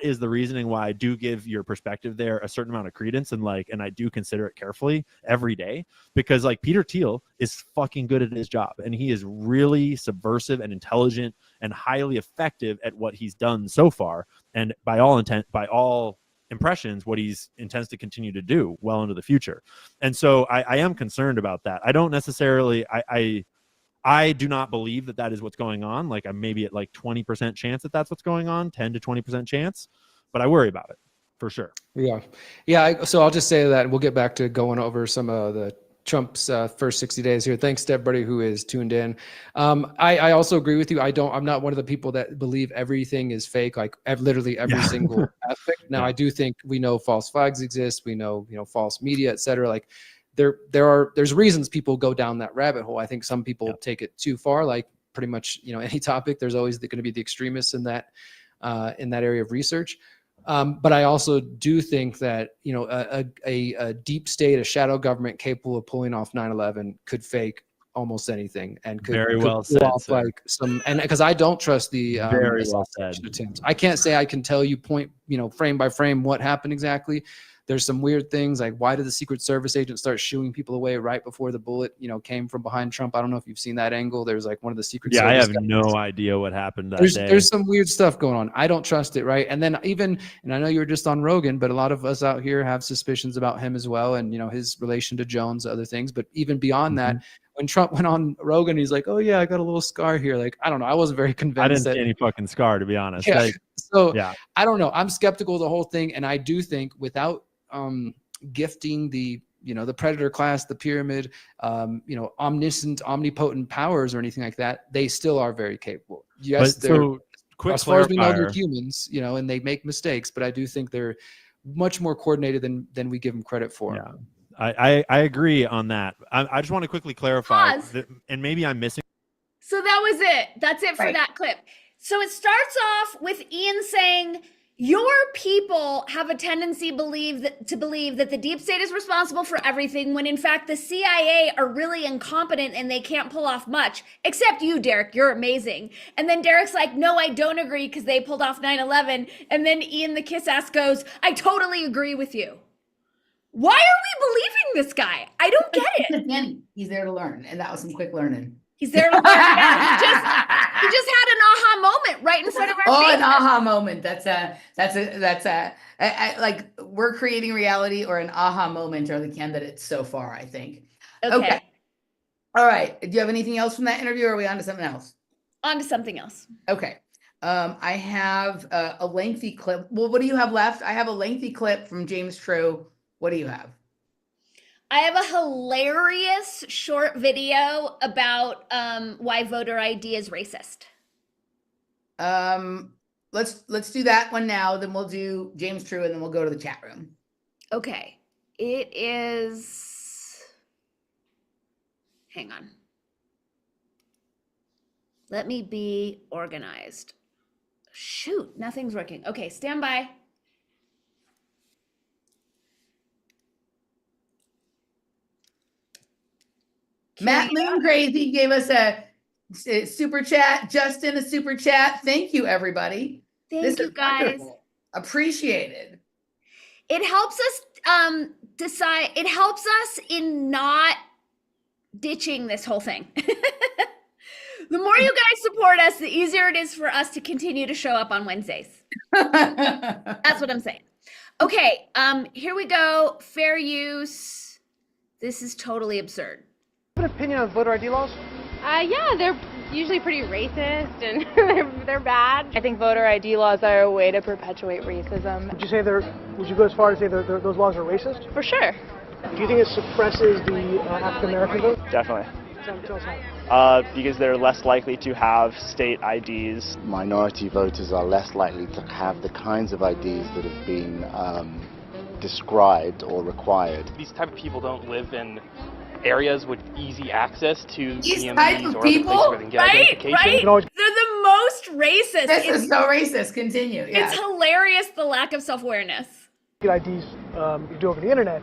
is the reasoning why I do give your perspective there a certain amount of credence and I do consider it carefully every day, because like Peter Thiel is fucking good at his job and he is really subversive and intelligent and highly effective at what he's done so far. And by all impressions, what he intends to continue to do well into the future. And so I am concerned about that. I don't necessarily, I do not believe that that is what's going on. Like I'm maybe at like 20% chance that that's what's going on, 10 to 20% chance, but I worry about it for sure. Yeah. So I'll just say that we'll get back to going over some of the Trump's first 60 days here. Thanks to everybody who is tuned in. I also agree with you. I'm not one of the people that believe everything is fake, like literally every single aspect. Now, I do think we know false flags exist. We know, false media, et cetera. Like there's reasons people go down that rabbit hole. I think some people take it too far, like pretty much, any topic, there's always going to be the extremists in that area of research. But I also do think that, a deep state, a shadow government capable of pulling off 9/11 could fake almost anything and could very well pull said, off sir. like some, and because I don't trust the very well said attempts. I can't say I can tell you frame by frame what happened exactly. There's some weird things like, why did the Secret Service agent start shooing people away right before the bullet, came from behind Trump? I don't know if you've seen that angle. There's like one of the Secret Service I have guys. no idea what happened that day. There's some weird stuff going on. I don't trust it, right? And then and I know you were just on Rogan, but a lot of us out here have suspicions about him as well, and his relation to Jones, other things. But even beyond that, when Trump went on Rogan, he's like, "Oh yeah, I got a little scar here." Like, I don't know. I wasn't very convinced. I didn't see any fucking scar, to be honest. Yeah. I don't know. I'm skeptical of the whole thing, and I do think without gifting the predator class, the pyramid, omniscient, omnipotent powers or anything like that, they still are very capable. Yes, quick as far as we know, they're humans, and they make mistakes, but I do think they're much more coordinated than we give them credit for. Yeah, I agree on that. I just want to quickly clarify, and maybe I'm missing. So that was it. That's it for that clip. So it starts off with Ian saying, your people have a tendency to believe that the deep state is responsible for everything, when in fact the CIA are really incompetent and they can't pull off much. Except you, Derek, you're amazing. And then Derek's like, no, I don't agree because they pulled off 9/11. And then Ian the kiss ass goes, I totally agree with you. Why are we believing this guy? I don't get it. Dani, he's there to learn, and that was some quick learning. He's there to learn. He just had an aha moment right in front of our face. An aha moment. Like we're creating reality, or an aha moment are the candidates so far, I think. Okay. All right. Do you have anything else from that interview, or are we on to something else? On to something else. Okay. I have a lengthy clip. Well, what do you have left? I have a lengthy clip from James True. What do you have? I have a hilarious short video about why voter ID is racist. Let's do that one now. Then we'll do James True, and then we'll go to the chat room. Okay. It is. Hang on. Let me be organized. Shoot, nothing's working. Okay, stand by. Matt Moon Crazy gave us a super chat. Justin, a super chat. Thank you, everybody. Thank you, guys. Wonderful. Appreciated. It helps us decide. It helps us in not ditching this whole thing. The more you guys support us, the easier it is for us to continue to show up on Wednesdays. That's what I'm saying. Okay, here we go. Fair use. This is totally absurd. An opinion on voter ID laws? Yeah, they're usually pretty racist and they're bad. I think voter ID laws are a way to perpetuate racism. Would you go as far as say those laws are racist? For sure. Do you think it suppresses the African American vote? Definitely. Tell us how. Because they're less likely to have state IDs. Minority voters are less likely to have the kinds of IDs that have been described or required. These type of people don't live in areas with easy access to These DMVs type of or other places people? where they can get Right, identification. right. They're the most racist. This is so racist. Continue. It's hilarious, the lack of self-awareness. IDs you do over the internet.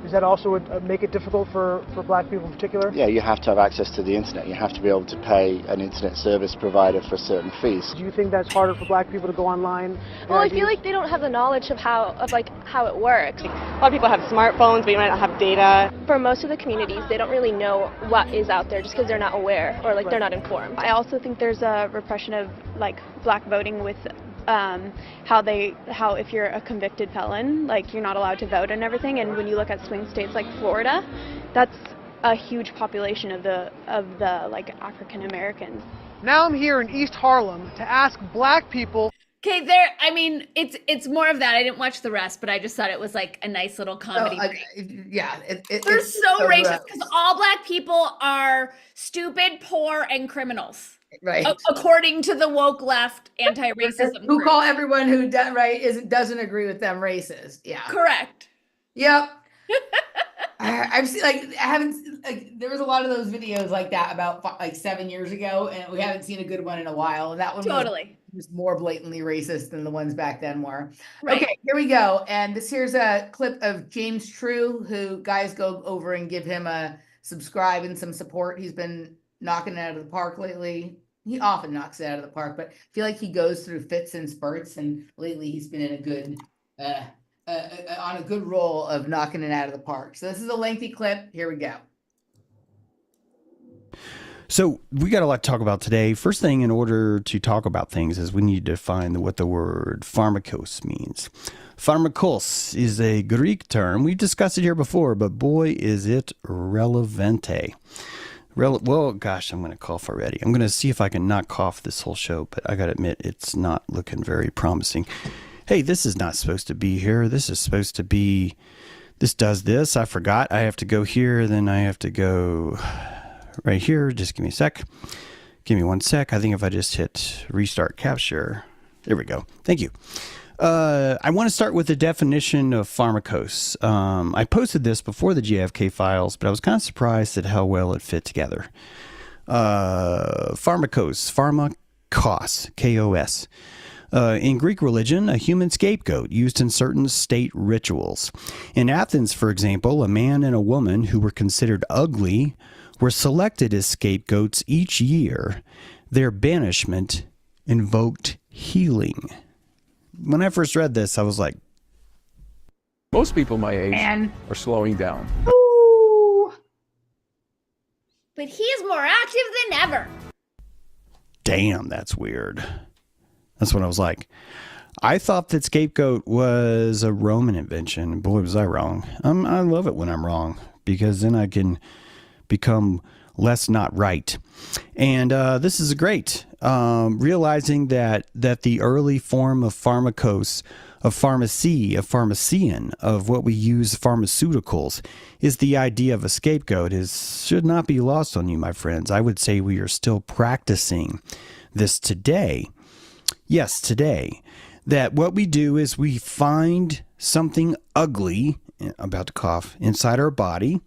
Does that also would make it difficult for black people in particular? Yeah, you have to have access to the internet. You have to be able to pay an internet service provider for certain fees. Do you think that's harder for black people to go online? Well, I feel like they don't have the knowledge of how it works. A lot of people have smartphones, but you might not have data. For most of the communities, they don't really know what is out there just because they're not aware or they're not informed. I also think there's a repression of black voting with how if you're a convicted felon, you're not allowed to vote and everything. And when you look at swing states like Florida, that's a huge population of the African Americans. Now I'm here in East Harlem to ask black people. Okay, it's more of that. I didn't watch the rest, but I just thought it was a nice little comedy. They're so racist because all black people are stupid, poor, and criminals. Right. According to the woke left anti-racism who group. call everyone who doesn't agree with them racist. Yeah. Correct. Yep. I've seen there was a lot of those videos like that about 7 years ago, and we haven't seen a good one in a while. And that one was more blatantly racist than the ones back then were. Right. Okay, here we go. And here's a clip of James True, who guys go over and give him a subscribe and some support. He's been knocking it out of the park lately. He often knocks it out of the park, but I feel like he goes through fits and spurts, and lately he's been in a good on a good roll of knocking it out of the park. So this is a lengthy clip. Here we go. So we got a lot to talk about today. First thing, in order to talk about things, is we need to define what the word pharmakos means. Pharmakos is a Greek term. We've discussed it here before, but boy, is it relevante. Well, gosh, I'm going to cough already. I'm going to see if I can not cough this whole show, but I got to admit, it's not looking very promising. Hey, this is not supposed to be here. This is supposed to be, this does this. I forgot. I have to go here, then I have to go right here. Just give me a sec. Give me 1 sec. I think if I just hit restart capture, there we go. Thank you. I want to start with the definition of pharmakos. I posted this before the GFK files, but I was kind of surprised at how well it fit together. Pharmakos, K-O-S. In Greek religion, a human scapegoat used in certain state rituals. In Athens, for example, a man and a woman who were considered ugly were selected as scapegoats each year. Their banishment invoked healing. When I first read this, I was like, most people my age are slowing down. Ooh. But he is more active than ever. Damn, that's weird. That's what I was like. I thought that scapegoat was a Roman invention. Boy, was I wrong. I love it when I'm wrong, because then I can become less not right. And this is great. Realizing that the early form of pharmakos, of pharmacy, of pharmacian, of what we use pharmaceuticals, is the idea of a scapegoat should not be lost on you, my friends. I would say we are still practicing this today. Yes, today. That what we do is we find something ugly, I'm about to cough, inside our body,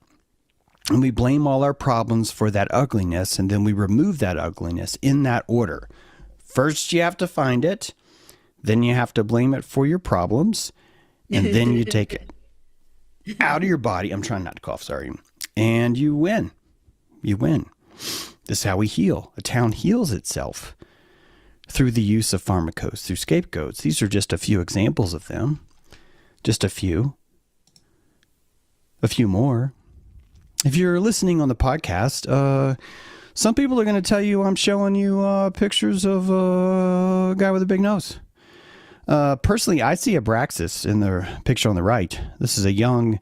and we blame all our problems for that ugliness, and then we remove that ugliness in that order. First, you have to find it. Then you have to blame it for your problems, and then you take it out of your body. I'm trying not to cough, sorry. And you win. You win. This is how we heal. A town heals itself through the use of pharmakos, through scapegoats. These are just a few examples of them. Just a few. A few more. If you're listening on the podcast, some people are going to tell you I'm showing you pictures of a guy with a big nose. Personally, I see Abraxas in the picture on the right. This is a young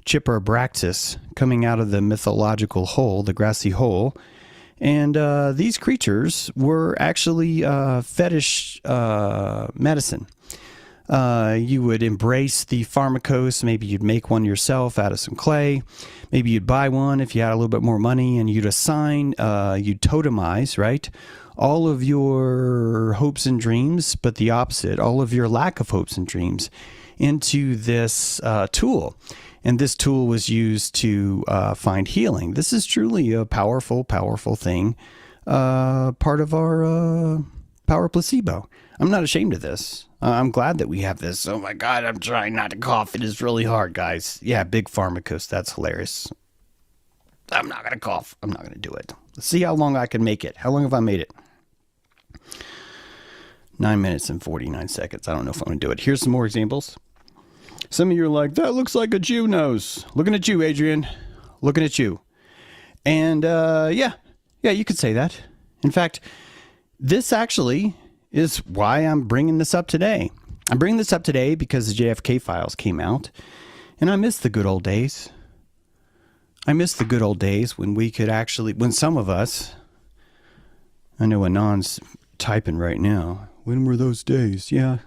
chipper Abraxas coming out of the mythological hole, the grassy hole. And these creatures were actually fetish medicine. You would embrace the pharmakos. Maybe you'd make one yourself out of some clay. Maybe you'd buy one if you had a little bit more money, and you'd assign, you'd totemize, right? All of your hopes and dreams, but the opposite, all of your lack of hopes and dreams into this tool. And this tool was used to find healing. This is truly a powerful, powerful thing, part of our power placebo. I'm not ashamed of this. I'm glad that we have this. Oh my God, I'm trying not to cough. It is really hard, guys. Yeah, big pharmakos. That's hilarious. I'm not going to cough. I'm not going to do it. Let's see how long I can make it. How long have I made it? 9 minutes and 49 seconds. I don't know if I'm going to do it. Here's some more examples. Some of you are like, that looks like a Jew nose. Looking at you, Adrian. Looking at you. And yeah, you could say that. In fact, this actually is why I'm bringing this up today. I'm bringing this up today because the JFK files came out, and I miss the good old days. I miss the good old days when we could actually, when some of us, I know Anon's typing right now. When were those days? Yeah.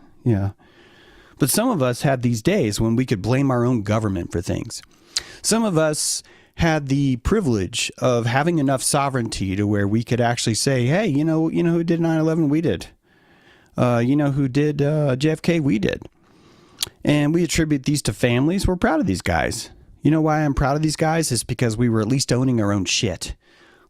But some of us had these days when we could blame our own government for things. Some of us had the privilege of having enough sovereignty to where we could actually say, hey, you know who did 9/11? We did. You know who did JFK? We did. And we attribute these to families. We're proud of these guys. You know why I'm proud of these guys? Is because we were at least owning our own shit.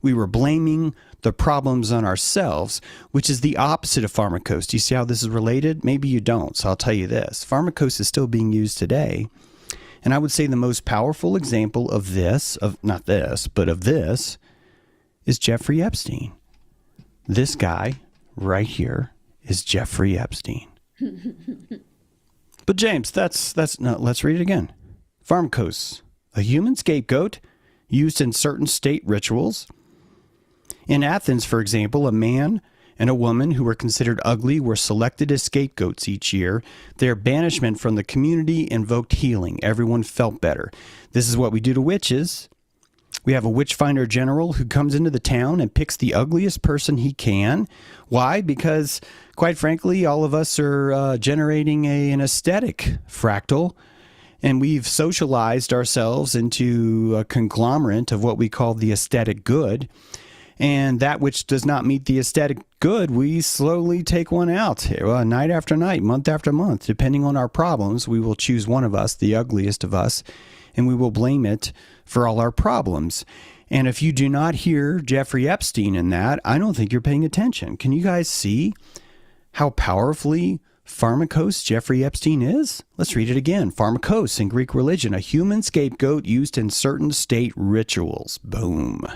We were blaming the problems on ourselves, which is the opposite of Pharmakos. Do you see how this is related? Maybe you don't, so I'll tell you this. Pharmakos is still being used today. And I would say the most powerful example of this, not this, but of this, is Jeffrey Epstein. This guy right here is Jeffrey Epstein. But James, no, let's read it again. Pharmakos, a human scapegoat used in certain state rituals. In Athens, for example, a man and a woman who were considered ugly were selected as scapegoats each year. Their banishment from the community invoked healing. Everyone felt better. This is what we do to witches. We have a witch finder general who comes into the town and picks the ugliest person he can. Why? Because, quite frankly, all of us are generating an aesthetic fractal. And we've socialized ourselves into a conglomerate of what we call the aesthetic good. And that which does not meet the aesthetic good, we slowly take one out. Night after night, month after month. Depending on our problems, we will choose one of us, the ugliest of us, and we will blame it for all our problems. And if you do not hear Jeffrey Epstein in that, I don't think you're paying attention. Can you guys see how powerfully Pharmakos Jeffrey Epstein is? Let's read it again. Pharmakos in Greek religion, a human scapegoat used in certain state rituals. Boom.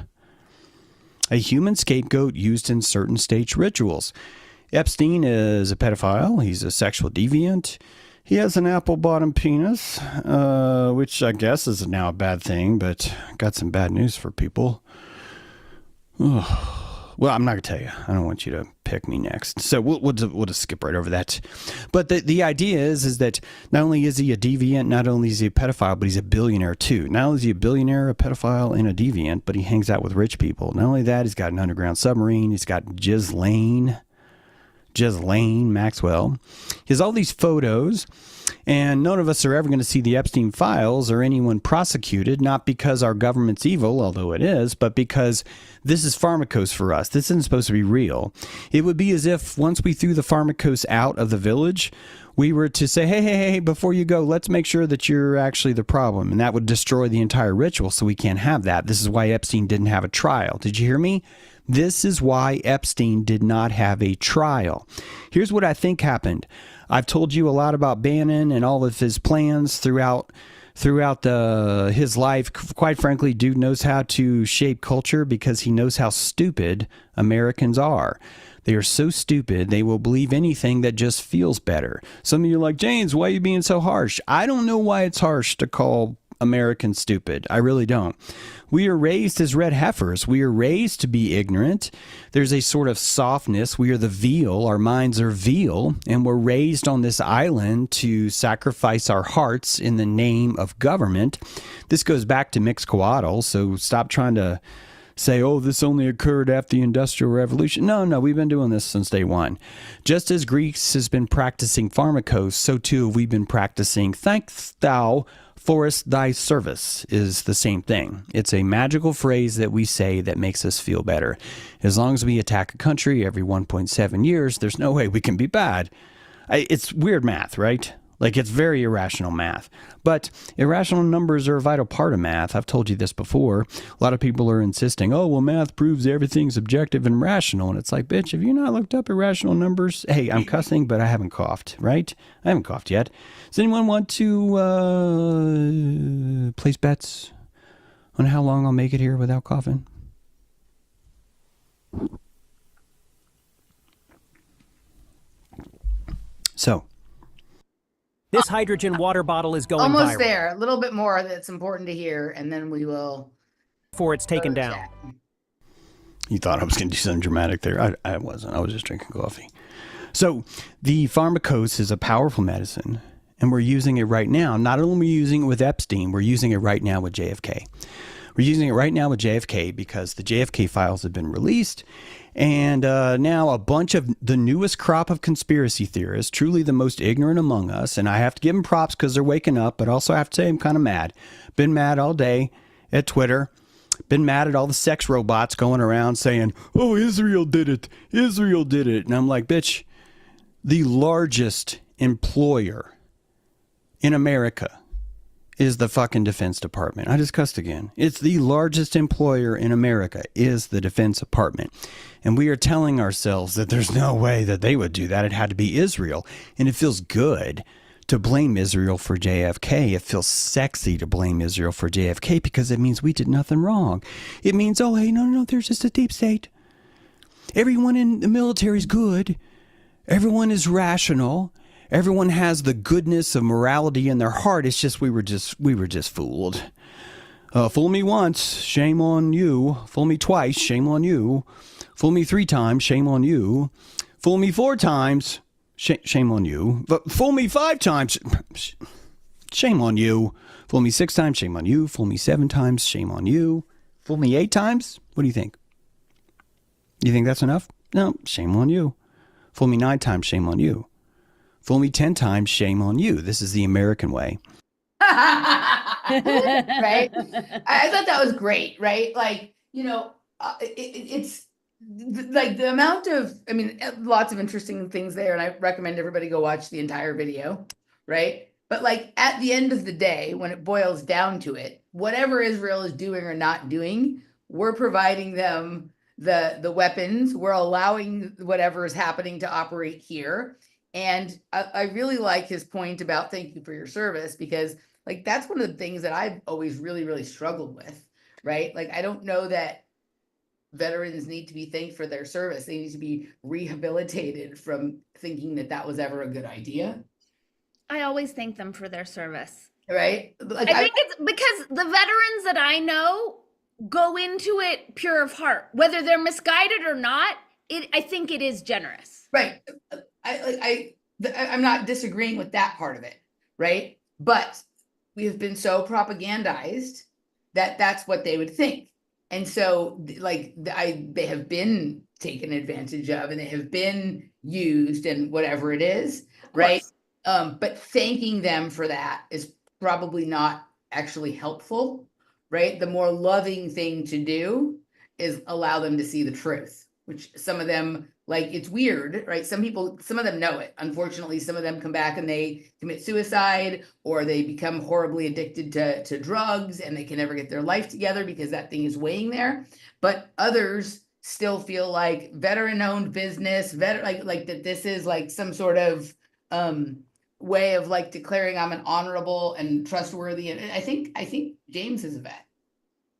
A human scapegoat used in certain state rituals. Epstein is a pedophile. He's a sexual deviant. He has an apple-bottom penis, which I guess is now a bad thing, but got some bad news for people. Well, I'm not gonna tell you. I don't want you to pick me next. So we'll just skip right over that. But the idea is that not only is he a deviant, not only is he a pedophile, but he's a billionaire too. Not only is he a billionaire, a pedophile, and a deviant, but he hangs out with rich people. Not only that, he's got an underground submarine. He's got Ghislaine Maxwell. He has all these photos, and none of us are ever going to see the Epstein files or anyone prosecuted, not because our government's evil, although it is, but because this is Pharmakos for us. This isn't supposed to be real. It would be as if once we threw the Pharmakos out of the village, we were to say, hey, before you go, let's make sure that you're actually the problem. And that would destroy the entire ritual, so we can't have that. This is why Epstein didn't have a trial. Did you hear me? This is why Epstein did not have a trial. Here's what I think happened. I've told you a lot about Bannon and all of his plans throughout his life. Quite frankly, dude knows how to shape culture because he knows how stupid Americans are. They are so stupid, they will believe anything that just feels better. Some of you are like, James, why are you being so harsh? I don't know why it's harsh to call Americans stupid. I really don't. We are raised as red heifers. We are raised to be ignorant. There's a sort of softness. We are the veal. Our minds are veal. And we're raised on this island to sacrifice our hearts in the name of government. This goes back to Mixcoatl. So stop trying to say, oh, this only occurred after the Industrial Revolution. No, we've been doing this since day one. Just as Greece has been practicing Pharmakos, so too have we been practicing thanks thou forest thy service is the same thing. It's a magical phrase that we say that makes us feel better. As long as we attack a country every 1.7 years, there's no way we can be bad. It's weird math, right? Like, it's very irrational math. But irrational numbers are a vital part of math. I've told you this before. A lot of people are insisting, oh, well, math proves everything's objective and rational. And it's like, bitch, have you not looked up irrational numbers? Hey, I'm cussing, but I haven't coughed, right? I haven't coughed yet. Does anyone want to place bets on how long I'll make it here without coughing? So, this hydrogen water bottle is going almost viral. there. A little bit more that's important to hear, and then we will. Before it's taken down. You thought I was going to do something dramatic there. I wasn't. I was just drinking coffee. So the Pharmakos is a powerful medicine, and we're using it right now. Not only are we using it with Epstein, we're using it right now with JFK. We're using it right now with JFK because the JFK files have been released. And now a bunch of the newest crop of conspiracy theorists, truly the most ignorant among us, and I have to give them props because they're waking up, but also I have to say I'm kind of mad. Been mad all day at Twitter. Been mad at all the sex robots going around saying, oh, Israel did it. Israel did it. And I'm like, bitch, the largest employer in America is the fucking Defense Department. I just cussed again. It's the largest employer in America is the Defense Department. And we are telling ourselves that there's no way that they would do that. It had to be Israel. And it feels good to blame Israel for JFK. It feels sexy to blame Israel for JFK because it means we did nothing wrong. It means, oh, hey, no, there's just a deep state. Everyone in the military is good. Everyone is rational. Everyone has the goodness of morality in their heart. It's just we were just fooled. Fool me once, shame on you. Fool me twice, shame on you. Fool me 3 times, shame on you. Fool me 4 times, shame on you. But fool me 5 times, shame on you. Fool me 6 times, shame on you. Fool me 7 times, shame on you. Fool me 8 times? What do you think? You think that's enough? No, shame on you. Fool me 9 times, shame on you. Fool me 10 times, shame on you. This is the American way. Right? I thought that was great, right? Like, it's like the amount of, lots of interesting things there, and I recommend everybody go watch the entire video, right? But like at the end of the day, when it boils down to it, whatever Israel is doing or not doing, we're providing them the weapons. We're allowing whatever is happening to operate here. And I really like his point about thank you for your service, because like that's one of the things that I've always really, really struggled with, right? Like, I don't know that veterans need to be thanked for their service. They need to be rehabilitated from thinking that that was ever a good idea. I always thank them for their service. Right? Like, I think it's because the veterans that I know go into it pure of heart, whether they're misguided or not. I think it is generous. Right. I'm not disagreeing with that part of it, right? But we have been so propagandized that that's what they would think. And so they have been taken advantage of and they have been used and whatever it is, right? But thanking them for that is probably not actually helpful, right? The more loving thing to do is allow them to see the truth, which some of them, like, it's weird, right? Some of them know it. Unfortunately, some of them come back and they commit suicide or they become horribly addicted to drugs and they can never get their life together because that thing is weighing there. But others still feel like veteran-owned business, like that this is like some sort of way of like declaring I'm an honorable and trustworthy. And I think James is a vet.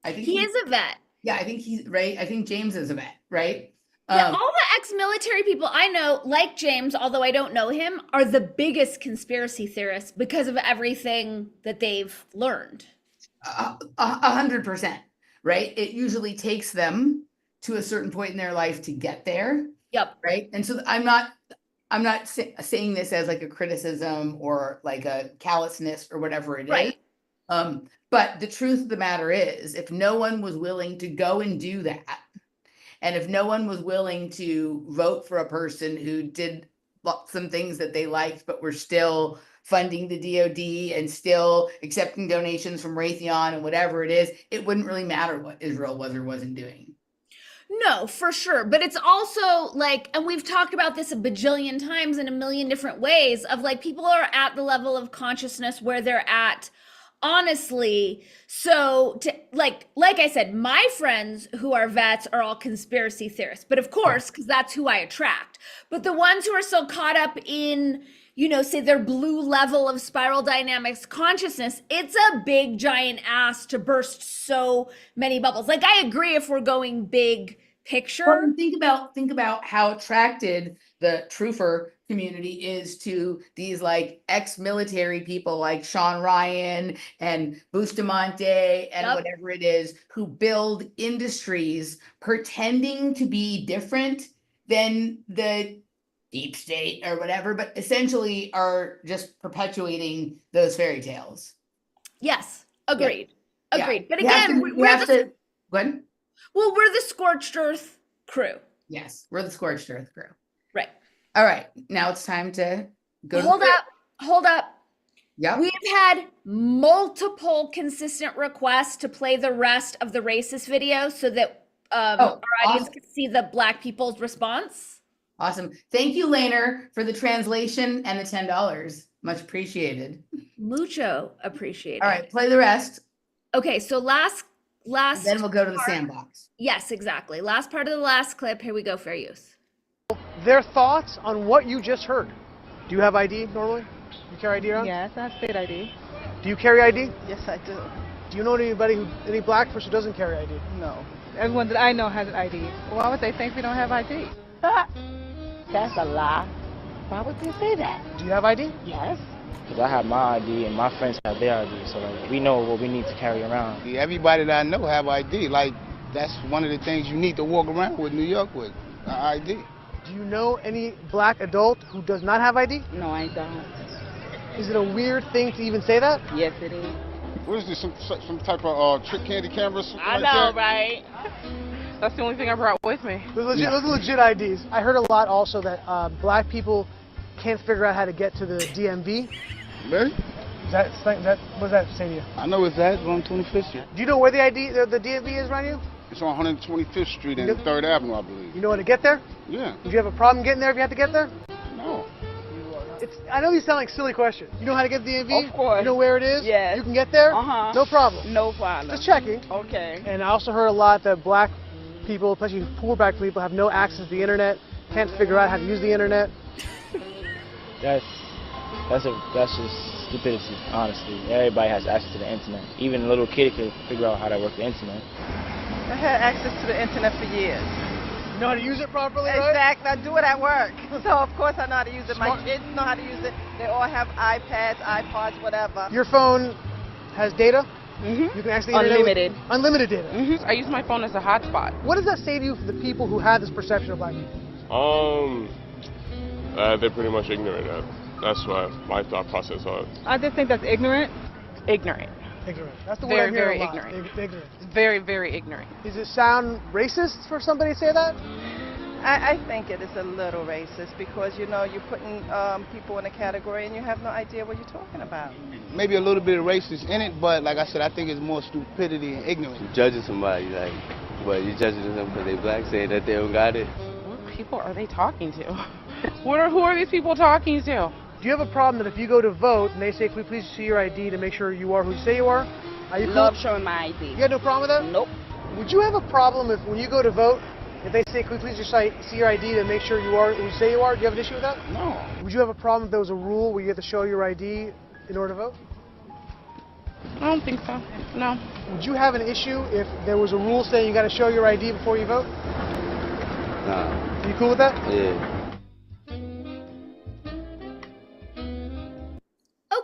I think he is a vet. Yeah, I think he's right. I think James is a vet, right? Yeah, all the ex-military people I know, like James, although I don't know him, are the biggest conspiracy theorists because of everything that they've learned. 100%, right? It usually takes them to a certain point in their life to get there. Yep. Right. And so I'm not saying this as like a criticism or like a callousness or whatever it is. But the truth of the matter is, if no one was willing to go and do that, and if no one was willing to vote for a person who did some things that they liked, but were still funding the DOD and still accepting donations from Raytheon and whatever it is, it wouldn't really matter what Israel was or wasn't doing. No, for sure. But it's also like, and we've talked about this a bajillion times in a million different ways, of like, people are at the level of consciousness where they're at, honestly. So to like I said, my friends who are vets are all conspiracy theorists, but of course, because that's who I attract. But the ones who are so caught up in, you know, say their blue level of spiral dynamics consciousness, it's a big giant ass to burst so many bubbles. Like, I agree if we're going big picture. Well, think about how attracted the truther community is to these like ex-military people like Sean Ryan and Bustamante and whatever it is, who build industries pretending to be different than the deep state or whatever, but essentially are just perpetuating those fairy tales. Yes, agreed. Yeah. Agreed. But You again, have to go ahead. Well, we're the scorched earth crew. Yes, we're the scorched earth crew. Right. All right, now it's time to go. Hold up. Yeah. We've had multiple consistent requests to play the rest of the racist video so that our audience can see the Black people's response. Awesome. Thank you, Laner, for the translation and the $10. Much appreciated. Mucho appreciated. All right, play the rest. Okay, so last. Then we'll go to the sandbox. Yes, exactly. Last part of the last clip. Here we go, fair use. Their thoughts on what you just heard. Do you have ID normally? You carry ID around? Yes, I have state ID. Do you carry ID? Yes, I do. Do you know any Black person who doesn't carry ID? No. Everyone that I know has an ID. Why would they think we don't have ID? That's a lie. Why would they say that? Do you have ID? Yes. Because I have my ID and my friends have their ID, so like, we know what we need to carry around. Everybody that I know have ID. Like, that's one of the things you need to walk around with New York with, ID. Do you know any Black adult who does not have ID? No, I don't. Is it a weird thing to even say that? Yes, it is. What is this, some type of trick candy camera? I know, right? That's the only thing I brought with me. Those are legit IDs. I heard a lot also that Black people can't figure out how to get to the DMV. Really? What does that say to you? I know it's that, on 25th Street. Do you know where the DMV is around you? It's on 125th Street and 3rd Avenue, I believe. You know how to get there? Yeah. Would you have a problem getting there if you had to get there? No. I know these sound like silly questions. You know how to get to the DMV? Of course. You know where it is? Yes. You can get there? Uh-huh. No problem. No problem. Just checking. Okay. And I also heard a lot that Black people, especially poor Black people, have no access to the internet, can't figure out how to use the internet. That's just stupidity, honestly. Everybody has access to the internet. Even a little kid can figure out how to work the internet. I had access to the internet for years. You know how to use it properly, right? Exactly. I do it at work. So, of course, I know how to use it. My kids know how to use it. They all have iPads, iPods, whatever. Your phone has data? You can access the internet Unlimited. with unlimited data. I use my phone as a hotspot. What does that say to you for the people who have this perception of black people? They're pretty much ignorant. That's what my thought process on. I just think that's ignorant. Ignorant. Ignorant. That's the Very, word I'm hearing very a lot. ignorant. Ignorant. Very, very ignorant. Does it sound racist for somebody to say that? I think it is a little racist because, you know, you're putting people in a category and you have no idea what you're talking about. Maybe a little bit of racist in it, but like I said, I think it's more stupidity and ignorance. You're judging somebody, like, well, you're judging them because they black, saying that they don't got it. What people are they talking to? Who are these people talking to? Do you have a problem that if you go to vote and they say, can we please see your ID to make sure you are who you say you are? Are you Love cool? showing my ID. You got no problem with that? Nope. Would you have a problem if when you go to vote, if they say, can we please just see your ID to make sure you are who you say you are? Do you have an issue with that? No. Would you have a problem if there was a rule where you have to show your ID in order to vote? I don't think so. No. Would you have an issue if there was a rule saying you got to show your ID before you vote? Nah. Are you cool with that? Yeah.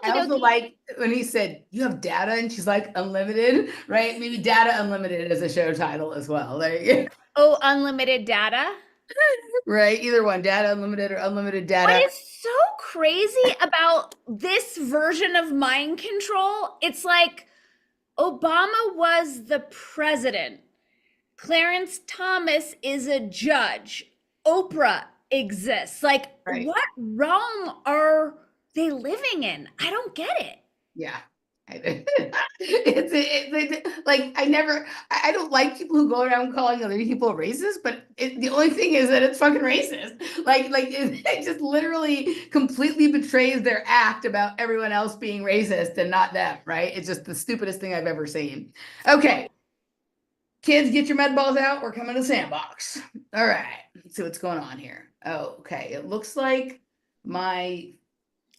I also like when he said, you have data, and she's like, unlimited, right? Maybe data unlimited is a show title as well. There you go. Oh, unlimited data? Right, either one, data unlimited or unlimited data. What is so crazy about this version of mind control? It's like Obama was the president. Clarence Thomas is a judge. Oprah exists. Like, Right. what realm are they living in? I don't get it. Yeah. Like I don't like people who go around calling other people racist, but the only thing is that it's fucking racist. It just literally completely betrays their act about everyone else being racist and not them, right? It's just the stupidest thing I've ever seen. Okay. Kids, get your med balls out. We're coming to Sandbox. All right. Let's see what's going on here. Oh, okay. It looks like my...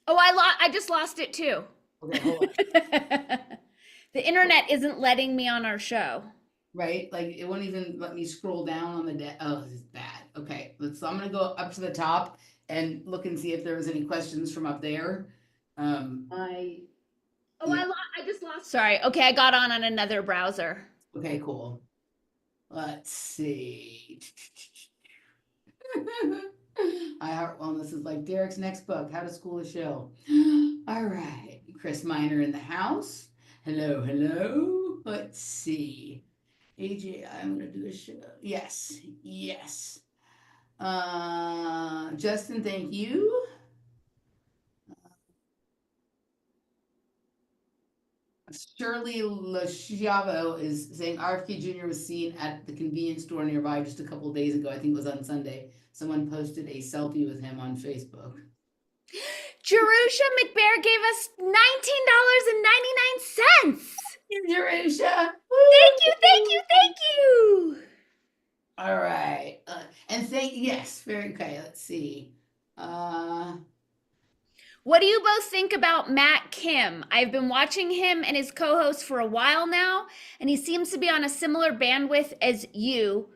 Oh, I just lost it too. Okay, hold on. The internet isn't letting me on our show. Right? Like it won't even let me scroll down on the oh, this is bad. Okay, so I'm gonna go up to the top and look and see if there was any questions from up there. I just lost. Sorry. Okay, I got on another browser. Okay, cool. Let's see. iHeart Wellness is like Derek's next book, How to School a Shill. All right. Chris Miner in the house. Hello, hello. Let's see. AJ, I'm gonna do a show. Yes, yes. Justin, thank you. Shirley Lachavo is saying RFK Jr. was seen at the convenience store nearby just a couple of days ago. I think it was on Sunday. Someone posted a selfie with him on Facebook. Jerusha McBear gave us $19.99. Jerusha. Thank you, thank you, thank you. All right. Yes, very okay. Let's see. What do you both think about Matt Kim? I've been watching him and his co-host for a while now, and he seems to be on a similar bandwidth as you.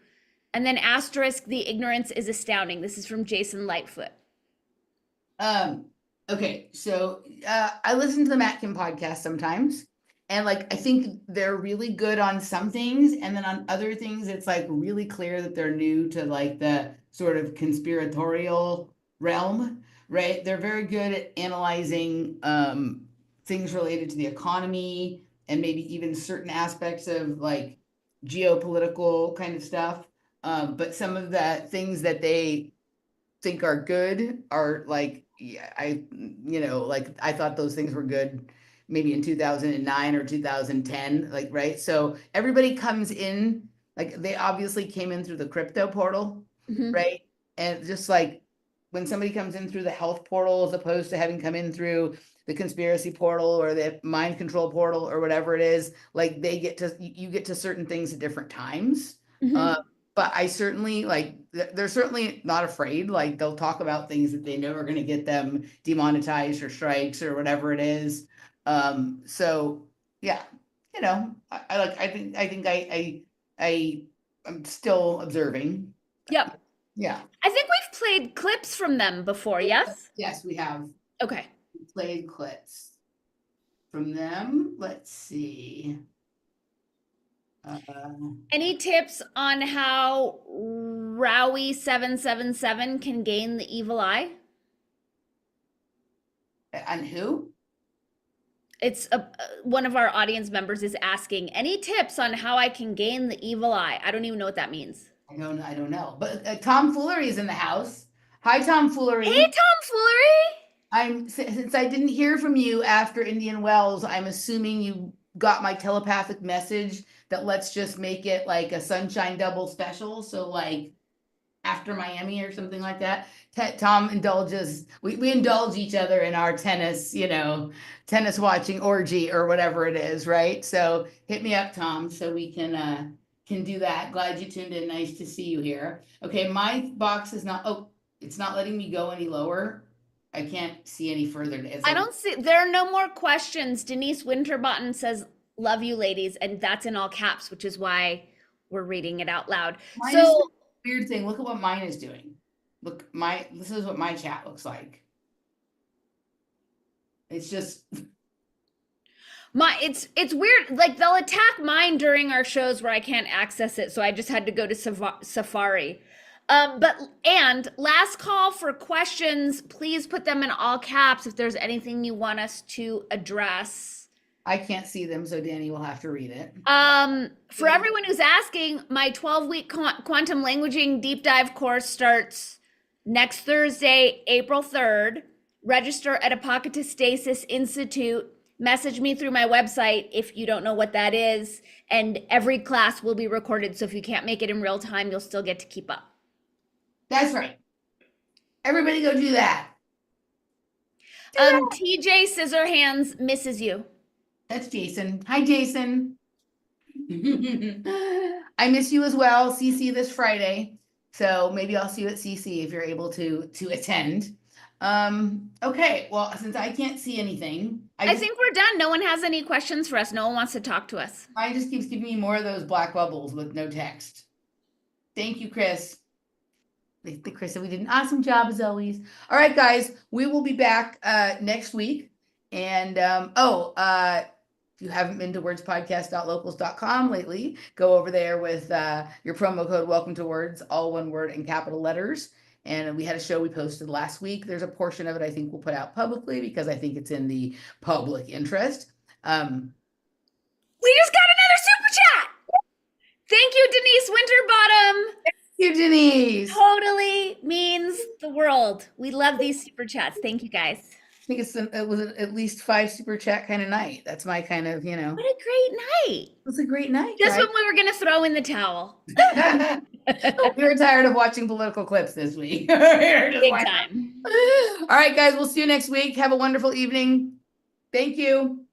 And then asterisk, the ignorance is astounding. This is from Jason Lightfoot. Okay, so I listen to the Matt Kim podcast sometimes, and I think they're really good on some things, and then on other things, it's really clear that they're new to the sort of conspiratorial realm, right? They're very good at analyzing things related to the economy and maybe even certain aspects of geopolitical kind of stuff. But some of the things that they think are good are I thought those things were good maybe in 2009 or 2010, right? So everybody comes in, they obviously came in through the crypto portal, right? And just when somebody comes in through the health portal, as opposed to having come in through the conspiracy portal or the mind control portal or whatever it is, you get to certain things at different times. But I certainly they're certainly not afraid. They'll talk about things that they know are going to get them demonetized or strikes or whatever it is. So yeah, I'm still observing. Yep. Yeah. I think we've played clips from them before, yes? Yes, we have. Okay. We played clips from them. Let's see. Any tips on how Rowie777 can gain the evil eye? On who? It's one of our audience members is asking, any tips on how I can gain the evil eye? I don't even know what that means. I don't know. But Tomfoolery is in the house. Hi, Tomfoolery. Hey, Tomfoolery. Since I didn't hear from you after Indian Wells, I'm assuming you got my telepathic message that let's just make it like a Sunshine Double special. So like after Miami or something like that. Tom indulges, we indulge each other in our tennis, tennis watching orgy or whatever it is, right? So hit me up, Tom, so we can do that. Glad you tuned in. Nice to see you here. Okay, my box is not, it's not letting me go any lower. I can't see any further. I don't see, there are no more questions. Denise Winterbottom says, love you ladies. And that's in all caps, which is why we're reading it out loud. Mine is the weird thing. Look at what mine is doing. Look, this is what my chat looks like. It's just it's weird. Like they'll attack mine during our shows where I can't access it. So I just had to go to Safari. And last call for questions. Please put them in all caps if there's anything you want us to address. I can't see them, so Dani will have to read it. For everyone who's asking, my 12-week quantum languaging deep dive course starts next Thursday, April 3rd. Register at Apocatastasis Institute. Message me through my website if you don't know what that is. And every class will be recorded, so if you can't make it in real time, you'll still get to keep up. That's right. Everybody go do that. TJ Scissorhands misses you. That's Jason. Hi, Jason. I miss you as well. CC this Friday. So maybe I'll see you at CC if you're able to attend. Okay. Well, since I can't see anything, I think we're done. No one has any questions for us. No one wants to talk to us. Mine just keeps giving me more of those black bubbles with no text. Thank you, Chris. Chris said we did an awesome job as always. All right, guys, we will be back next week. And if you haven't been to wordspodcast.locals.com lately, go over there with your promo code Welcome to Words, all one word in capital letters. And we had a show we posted last week. There's a portion of it I think we'll put out publicly because I think it's in the public interest. We just got another super chat. Thank you, Denise Winterbottom. Thank you, Denise. Totally means the world. We love these super chats. Thank you, guys. I think it was at least 5 super chat kind of night. That's my kind of, What a great night. It was a great night. Just when we were going to throw in the towel. We were tired of watching political clips this week. Big time. All right, guys, we'll see you next week. Have a wonderful evening. Thank you.